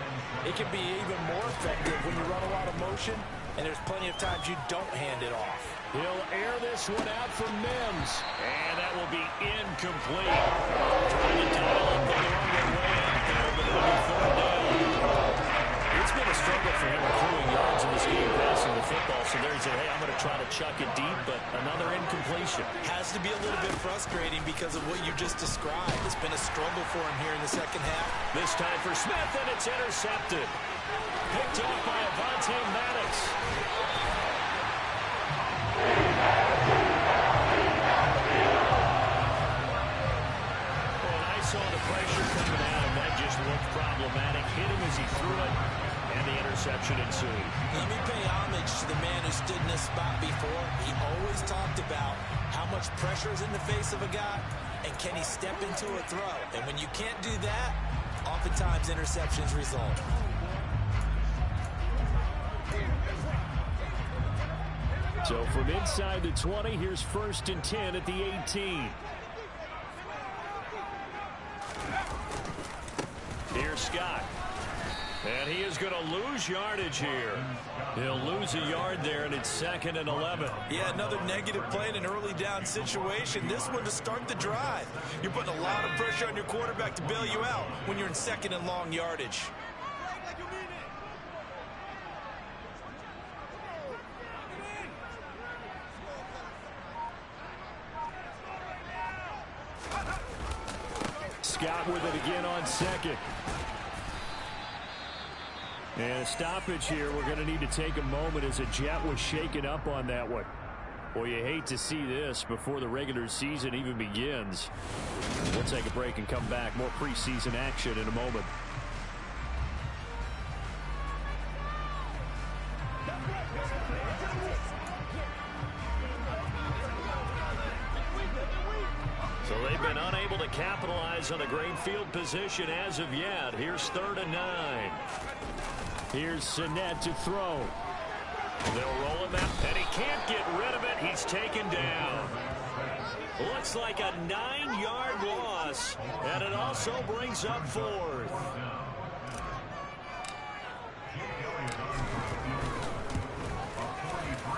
it can be even more effective when you run a lot of motion, and there's plenty of times you don't hand it off. He'll air this one out for Mims, and that will be incomplete. Trying to dial up the long way out there, but it'll be 3rd down. It's been a struggle for him accruing yards in this game passing the football, so there he said, hey, I'm going to try to chuck it deep, but another incompletion. Has to be a little bit frustrating because of what you just described. It's been a struggle for him here in the second half. This time for Smith, and it's intercepted. Picked off by Avonte Maddox. And I saw the pressure coming out, and that just looked problematic. Hit him as he threw it, and the interception ensued. Let me pay homage to the man who stood in this spot before. He always talked about how much pressure is in the face of a guy, and can he step into a throw? And when you can't do that, oftentimes interceptions result. So from inside the 20, here's 1st and 10 at the 18. Here's Scott. And he is going to lose yardage here. He'll lose a yard there, and it's 2nd and 11. Yeah, another negative play in an early down situation. This one to start the drive. You're putting a lot of pressure on your quarterback to bail you out when you're in 2nd and long yardage. Scott with it again on 2nd. And a stoppage here. We're going to need to take a moment as a Jet was shaken up on that one. Boy, you hate to see this before the regular season even begins. We'll take a break and come back. More preseason action in a moment. So they've been unable to capitalize on a great field position as of yet. Here's 3rd and 9. Here's Sinet to throw. They'll roll him out, and he can't get rid of it. He's taken down. Looks like a 9-yard loss, and it also brings up 4th.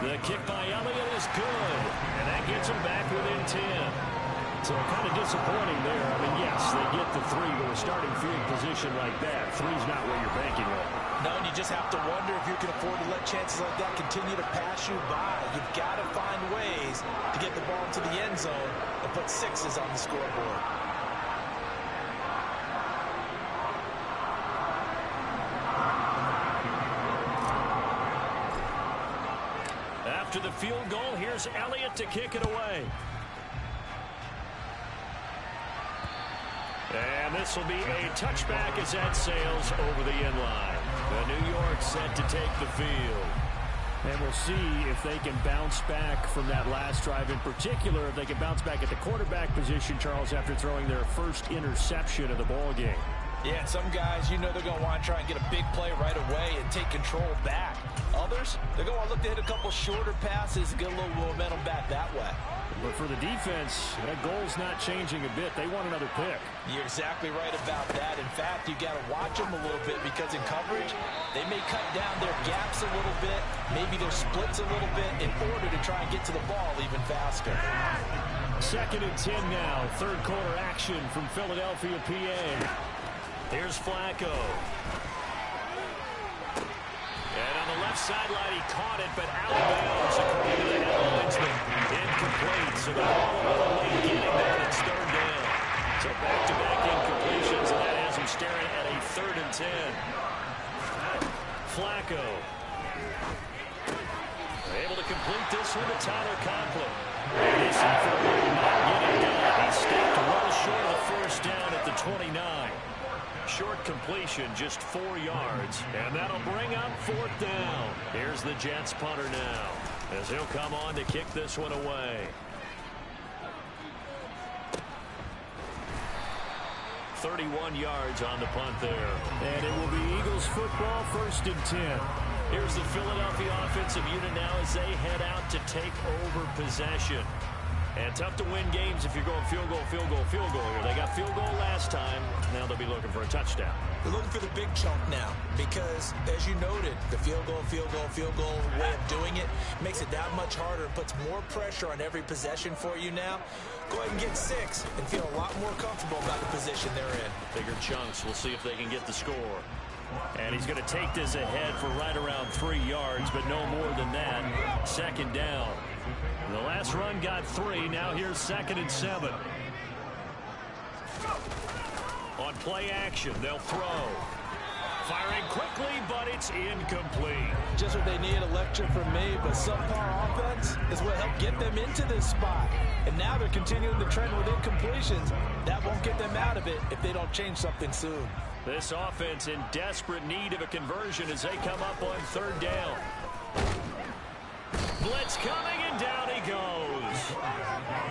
The kick by Elliott is good, and that gets him back within 10. So kind of disappointing there. I mean, yes, they get the 3, but a starting field position like that, 3's not where you're banking on. No, and you just have to wonder if you can afford to let chances like that continue to pass you by. You've got to find ways to get the ball into the end zone and put 6s on the scoreboard. After the field goal, here's Elliott to kick it away. And this will be a touchback as that sails over the end line. The New York set to take the field. And we'll see if they can bounce back from that last drive. In particular, if they can bounce back at the quarterback position, Charles, after throwing their first interception of the ball game. Yeah, and some guys, you know they're going to want to try and get a big play right away and take control back. Others, they're going to want to look to hit a couple shorter passes and get a little momentum back that way. But for the defense, that goal's not changing a bit. They want another pick. You're exactly right about that. In fact, you got to watch them a little bit because in coverage, they may cut down their gaps a little bit, maybe their splits a little bit in order to try and get to the ball even faster. 2nd and 10 now. Third quarter action from Philadelphia, PA. Here's Flacco. And on the left sideline, he caught it, but out of bounds, according to the headlinesman. Incomplete, so the ball a little late getting there. It's 3rd down. So back-to-back incompletions, and that has him staring at a 3rd and 10. Flacco. Able to complete this one to Tyler Conklin. And this effort will not get it done. He stepped well short of the first down at the 29. Short completion, just 4 yards, and that'll bring up 4th down. Here's the Jets punter now, as he'll come on to kick this one away. 31 yards on the punt there. And it will be Eagles football, 1st and 10. Here's the Philadelphia offensive unit now as they head out to take over possession. And tough to win games if you're going field goal, field goal, field goal here. They got field goal last time. Now they'll be looking for a touchdown. They're looking for the big chunk now because, as you noted, the field goal way of doing it makes it that much harder. It puts more pressure on every possession for you now. Go ahead and get 6 and feel a lot more comfortable about the position they're in. Bigger chunks. We'll see if they can get the score. And he's going to take this ahead for right around 3 yards, but no more than that. 2nd down. The last run got 3. Now here's 2nd and 7. On play action, they'll throw. Firing quickly, but it's incomplete. Just what they need, a lecture from me, but subpar offense is what helped get them into this spot. And now they're continuing the trend with incompletions. That won't get them out of it if they don't change something soon. This offense in desperate need of a conversion as they come up on 3rd down. Blitz coming, and down he goes.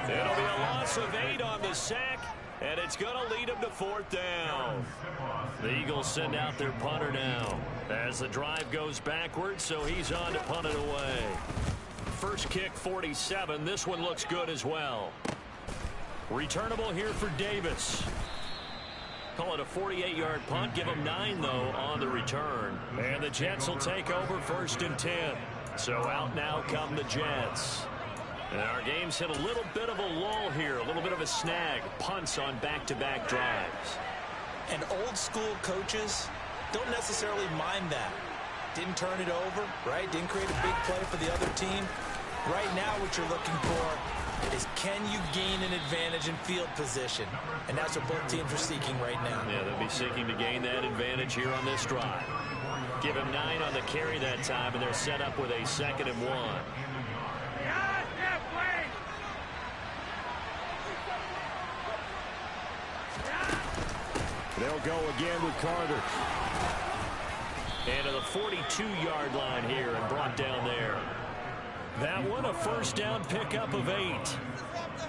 It'll be a loss of 8 on the sack, and it's going to lead him to 4th down. The Eagles send out their punter now as the drive goes backwards, so he's on to punt it away. First kick, 47. This one looks good as well. Returnable here for Davis. Call it a 48-yard punt. Give him 9, though, on the return. And the Jets will take over 1st and 10. So out now come the Jets. And our game's hit a little bit of a lull here, a little bit of a snag. Punts on back-to-back drives. And old-school coaches don't necessarily mind that. Didn't turn it over, right? Didn't create a big play for the other team. Right now what you're looking for is can you gain an advantage in field position? And that's what both teams are seeking right now. Yeah, they'll be seeking to gain that advantage here on this drive. Give him 9 on the carry that time, and they're set up with a 2nd and 1. They'll go again with Carter. And to the 42-yard line here and brought down there. That one a 1st down pickup of 8.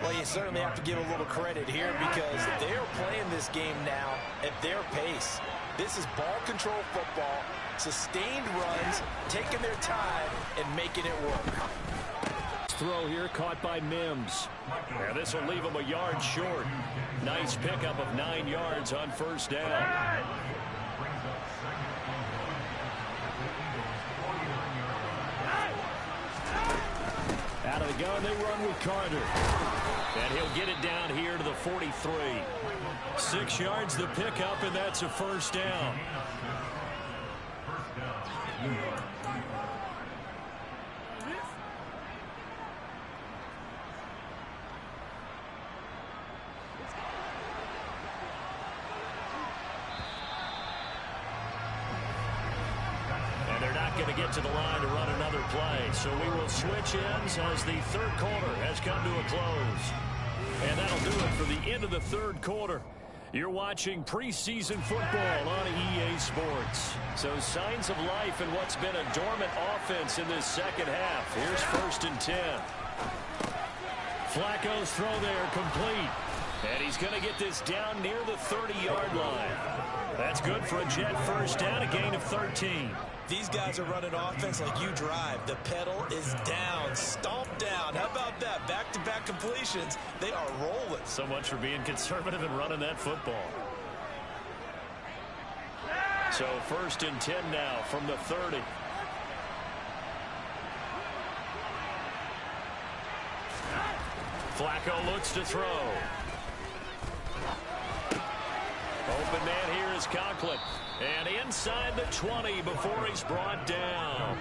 Well, you certainly have to give a little credit here because they're playing this game now at their pace. This is ball control football, sustained runs, taking their time and making it work. Throw here caught by Mims. And this will leave him a yard short. Nice pickup of 9 yards on 1st down. Out of of the gun. They run with Carter. And he'll get it down here to the 43. 6 yards the pickup, and that's a first down. Going to get to the line to run another play. So we will switch ends as the third quarter has come to a close. And that'll do it for the end of the third quarter. You're watching preseason football on EA Sports. So signs of life in what's been a dormant offense in this second half. Here's 1st and 10. Flacco's throw there complete. And he's going to get this down near the 30-yard line. That's good for a Jet first down, a gain of 13. These guys are running offense like you drive. The pedal is down, stomped down. How about that? Back-to-back completions. They are rolling. So much for being conservative and running that football. So 1st and 10 now from the 30. Flacco looks to throw. Open man here is Conklin. And inside the 20 before he's brought down.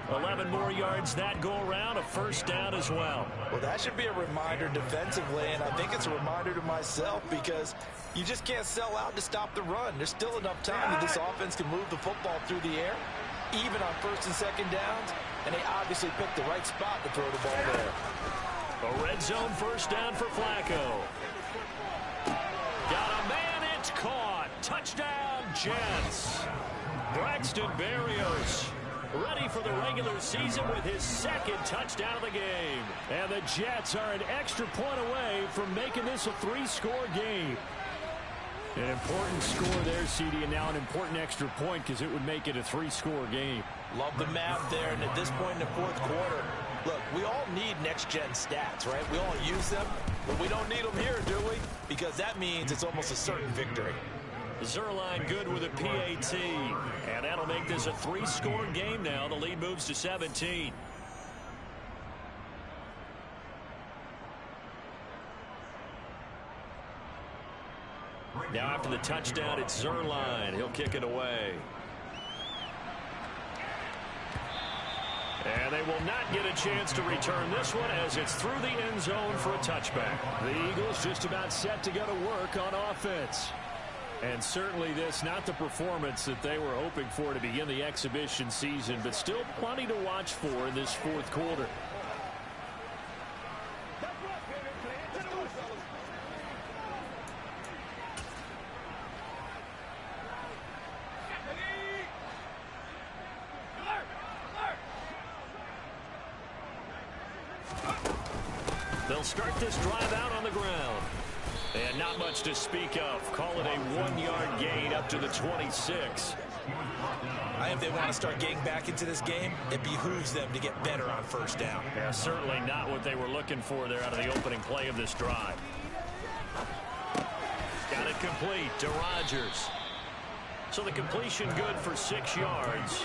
11 more yards that go around, a first down as well. Well, that should be a reminder defensively, and I think it's a reminder to myself because you just can't sell out to stop the run. There's still enough time that this offense can move the football through the air, even on 1st and 2nd downs, and they obviously picked the right spot to throw the ball there. A red zone first down for Flacco. Got a man, it's caught. Touchdown, Jets. Braxton Berrios ready for the regular season with his 2nd touchdown of the game. And the Jets are an extra point away from making this a 3-score game. An important score there, CD, and now an important extra point because it would make it a 3-score game. Love the map there, and at this point in the 4th quarter, look, we all need next-gen stats, right? We all use them, but we don't need them here, do we? Because that means it's almost a certain victory. Zerline good with a PAT, and that'll make this a 3-score game now. The lead moves to 17. Now after the touchdown, it's Zerline. He'll kick it away. And they will not get a chance to return this one as it's through the end zone for a touchback. The Eagles just about set to go to work on offense. And certainly this, not the performance that they were hoping for to begin the exhibition season, but still plenty to watch for in this 4th quarter. They'll start this drive out on the ground. And not much to speak of. Call it a 1-yard gain up to the 26. I think if they want to start getting back into this game, it behooves them to get better on 1st down. Yeah, certainly not what they were looking for there out of the opening play of this drive. Got it complete to Rodgers. So the completion good for 6 yards.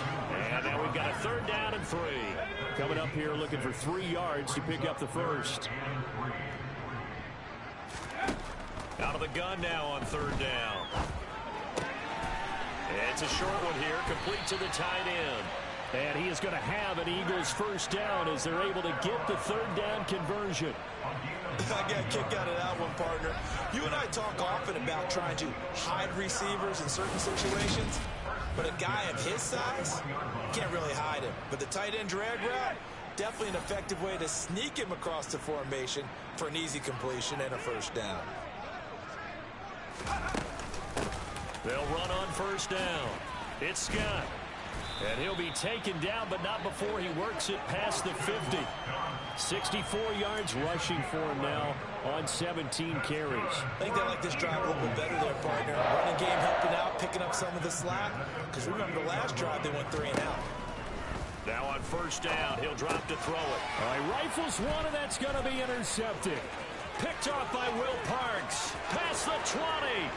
And now we've got a 3rd down and 3. Coming up here looking for 3 yards to pick up the first. Out of the gun now on 3rd down. It's a short one here, complete to the tight end. And he is going to have an Eagles first down as they're able to get the 3rd down conversion. I got a kick out of that one, partner. You and I talk often about trying to hide receivers in certain situations, but a guy of his size, can't really hide him. But the tight end drag route, definitely an effective way to sneak him across the formation for an easy completion and a first down. They'll run on 1st down. It's Scott. And he'll be taken down, but not before he works it past the 50. 64 yards rushing for him now on 17 carries. I think they like this drive a little bit better there, partner. Running game helping out, picking up some of the slack. Because remember the last drive, they went 3 and out. Now on 1st down, he'll drop to throw it. All right, rifles one, and that's going to be intercepted. Picked off by Will Parks. Past the 20.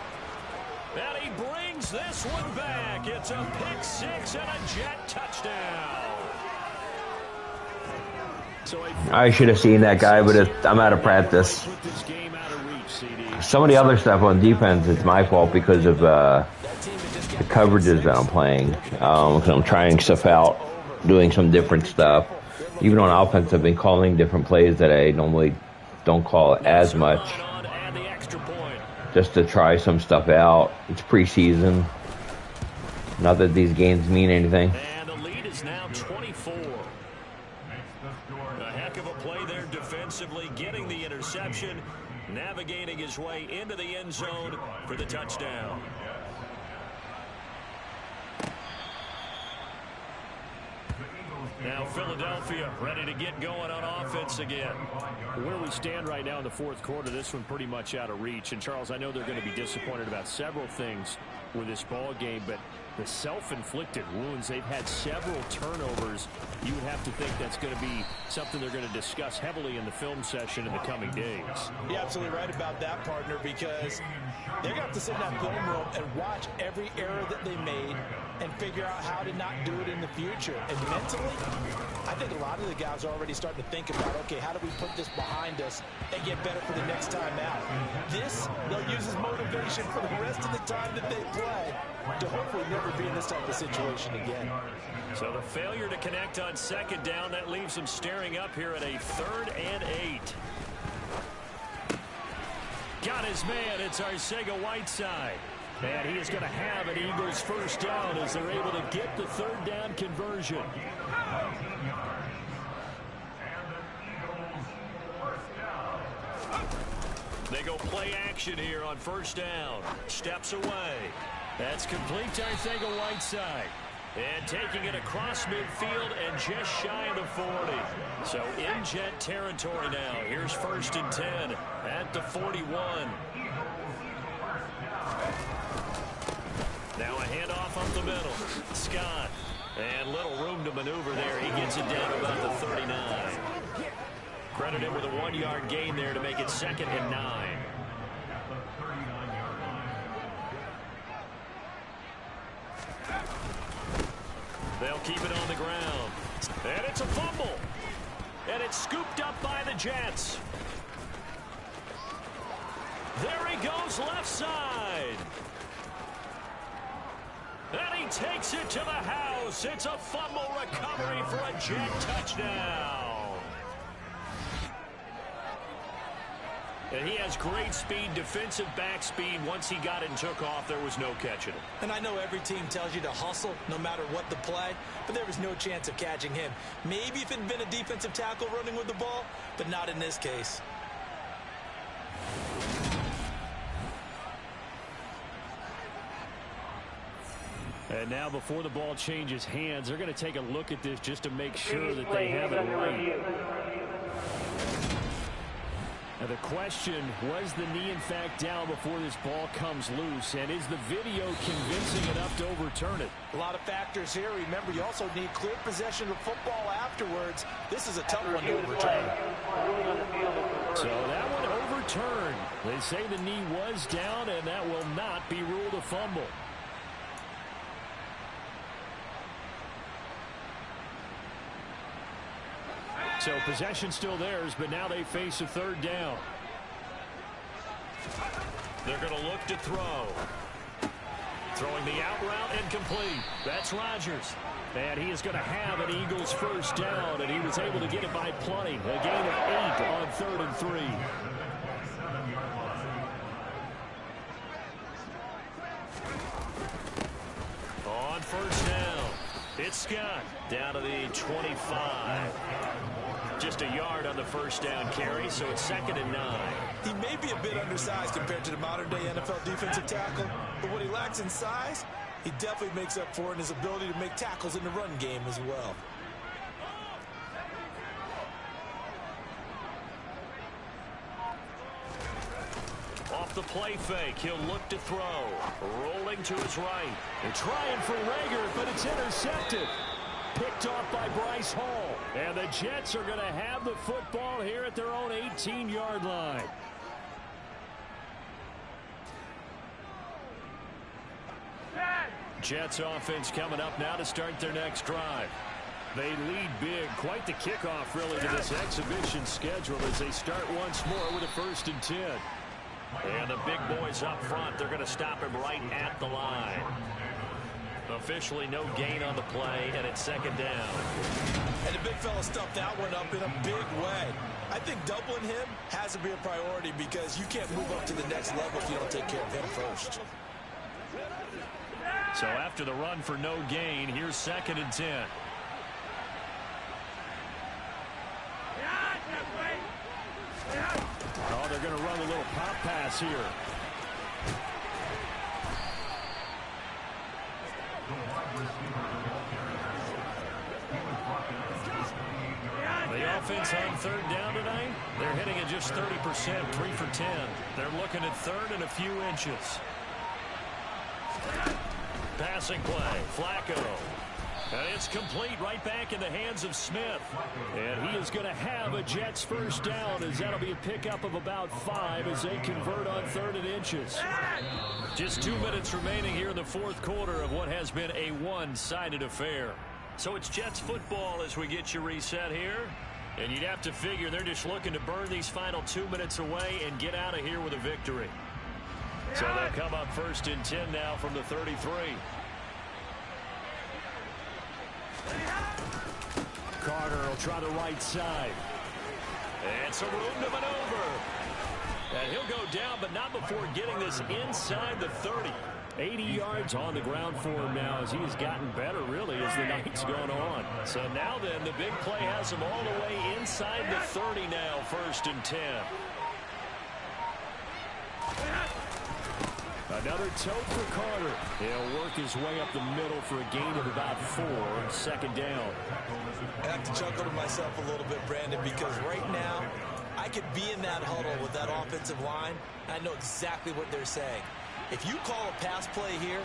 And he brings this one back. It's a pick 6 and a Jet touchdown. I should have seen that guy, but I'm out of practice. Some of the other stuff on defense, it's my fault because of the coverages that I'm playing. Because I'm trying stuff out, doing some different stuff. Even on offense, I've been calling different plays that I normally don't call as much. Just to try some stuff out. It's preseason. Not that these games mean anything. And the lead is now 24. A heck of a play there defensively, getting the interception, navigating his way into the end zone for the touchdown. Now Philadelphia ready to get going on offense again. Where we stand right now in the fourth quarter, this one pretty much out of reach. And Charles, I know they're going to be disappointed about several things with this ball game, but the self-inflicted wounds, they've had several turnovers. You would have to think that's going to be something they're going to discuss heavily in the film session in the coming days. You're absolutely right about that, partner, because they're going to have to sit in that film room and watch every error that they made and figure out how to not do it in the future. And mentally, I think a lot of the guys are already starting to think about, okay, how do we put this behind us and get better for the next time out? This, they'll use as motivation for the rest of the time that they play to hopefully never be in this type of situation again. So the failure to connect on second down, that leaves them staring up here at a 3rd and 8. Got his man. It's Arcega-Whiteside. And he is going to have an Eagles first down as they're able to get the 3rd down conversion. They go play action here on first down. Steps away. That's complete to Arcega-Whiteside. And taking it across midfield and just shy of the 40. So in Jet territory now. Here's 1st and 10 at the 41. Now a handoff up the middle. Scott. And little room to maneuver there. He gets it down to about the 39. Credit him with a 1-yard gain there to make it 2nd and 9. They'll keep it on the ground. And it's a fumble. And it's scooped up by the Jets. There he goes left side. And he takes it to the house. It's a fumble recovery for a Jet touchdown. And he has great speed, defensive back speed. Once he got it and took off, there was no catching him. And I know every team tells you to hustle no matter what the play, but there was no chance of catching him. Maybe if it had been a defensive tackle running with the ball, but not in this case. And now before the ball changes hands, they're going to take a look at this just to make sure that they have it right. Now the question, was the knee in fact down before this ball comes loose? And is the video convincing enough to overturn it? A lot of factors here. Remember, you also need clear possession of football afterwards. This is a tough one to overturn. So that one overturned. They say the knee was down, and that will not be ruled a fumble. So possession still theirs, but now they face a 3rd down. They're going to look to throw. Throwing the out route incomplete. That's Rodgers. And he is going to have an Eagles first down, and he was able to get it by plenty. A gain of 8 on 3rd and 3. On first down, it's Scott down to the 25. Just a yard on the first down carry, so it's 2nd and 9. He may be a bit undersized compared to the modern-day NFL defensive tackle, but what he lacks in size, he definitely makes up for in his ability to make tackles in the run game as well. Off the play fake, he'll look to throw. Rolling to his right. They're trying for Rager, but it's intercepted. Picked off by Bryce Hall. And the Jets are going to have the football here at their own 18-yard line. Jets offense coming up now to start their next drive. They lead big. Quite the kickoff, really, to this exhibition schedule as they start once more with a 1st and 10. And the big boys up front, they're going to stop him right at the line. Officially no gain on the play, and it's 2nd down. And the big fella stuffed that one up in a big way. I think doubling him has to be a priority because you can't move up to the next level if you don't take care of him first. So after the run for no gain, here's 2nd and 10. Oh, they're going to run a little pop pass here. The offense on 3rd down tonight, they're hitting at just 30%, 3 for 10. They're looking at 3rd and a few inches. Passing play, Flacco. And it's complete right back in the hands of Smith. And he is going to have a Jets 1st down as that'll be a pickup of about 5 as they convert on 3rd and inches. Just 2 minutes remaining here in the 4th quarter of what has been a one-sided affair. So it's Jets football as we get you reset here. And you'd have to figure they're just looking to burn these final 2 minutes away and get out of here with a victory. So they'll come up 1st and 10 now from the 33. Carter will try the right side. And some room to maneuver. And he'll go down, but not before getting this inside the 30. 80 yards on the ground for him now as he has gotten better, really, as the night's gone on. So now then, the big play has him all the way inside the 30 now, 1st and 10. Another tote for Carter. He'll work his way up the middle for a gain of about 4 and 2nd down. I have to chuckle to myself a little bit, Brandon, because right now I could be in that huddle with that offensive line. I know exactly what they're saying. If you call a pass play here,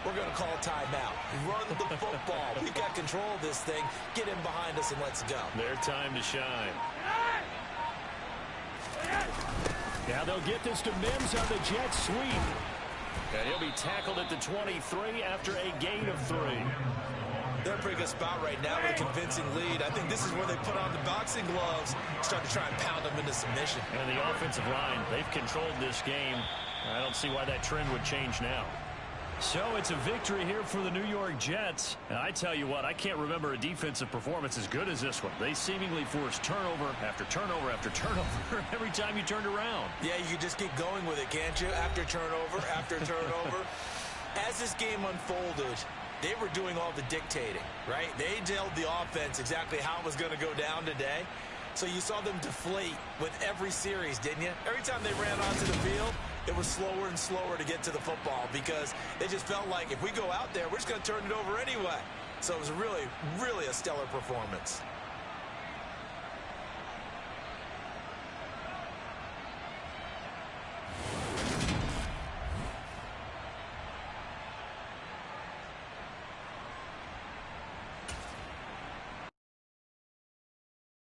we're going to call a timeout. Run the football. We've got control of this thing. Get in behind us and let's go. Their time to shine. Now they'll get this to Mims on the jet sweep. And he'll be tackled at the 23 after a gain of 3. They're in a pretty good spot right now with a convincing lead. I think this is where they put on the boxing gloves, start to try and pound them into submission. And the offensive line, they've controlled this game. I don't see why that trend would change now. So it's a victory here for the New York Jets. And I tell you what, I can't remember a defensive performance as good as this one. They seemingly forced turnover after turnover after turnover every time you turned around. Yeah, you can just keep going with it, can't you? After turnover, after turnover. As this game unfolded, they were doing all the dictating, right? They told the offense exactly how it was going to go down today. So you saw them deflate with every series, didn't you? Every time they ran onto the field, it was slower and slower to get to the football because they just felt like if we go out there, we're just going to turn it over anyway. So it was really, really a stellar performance.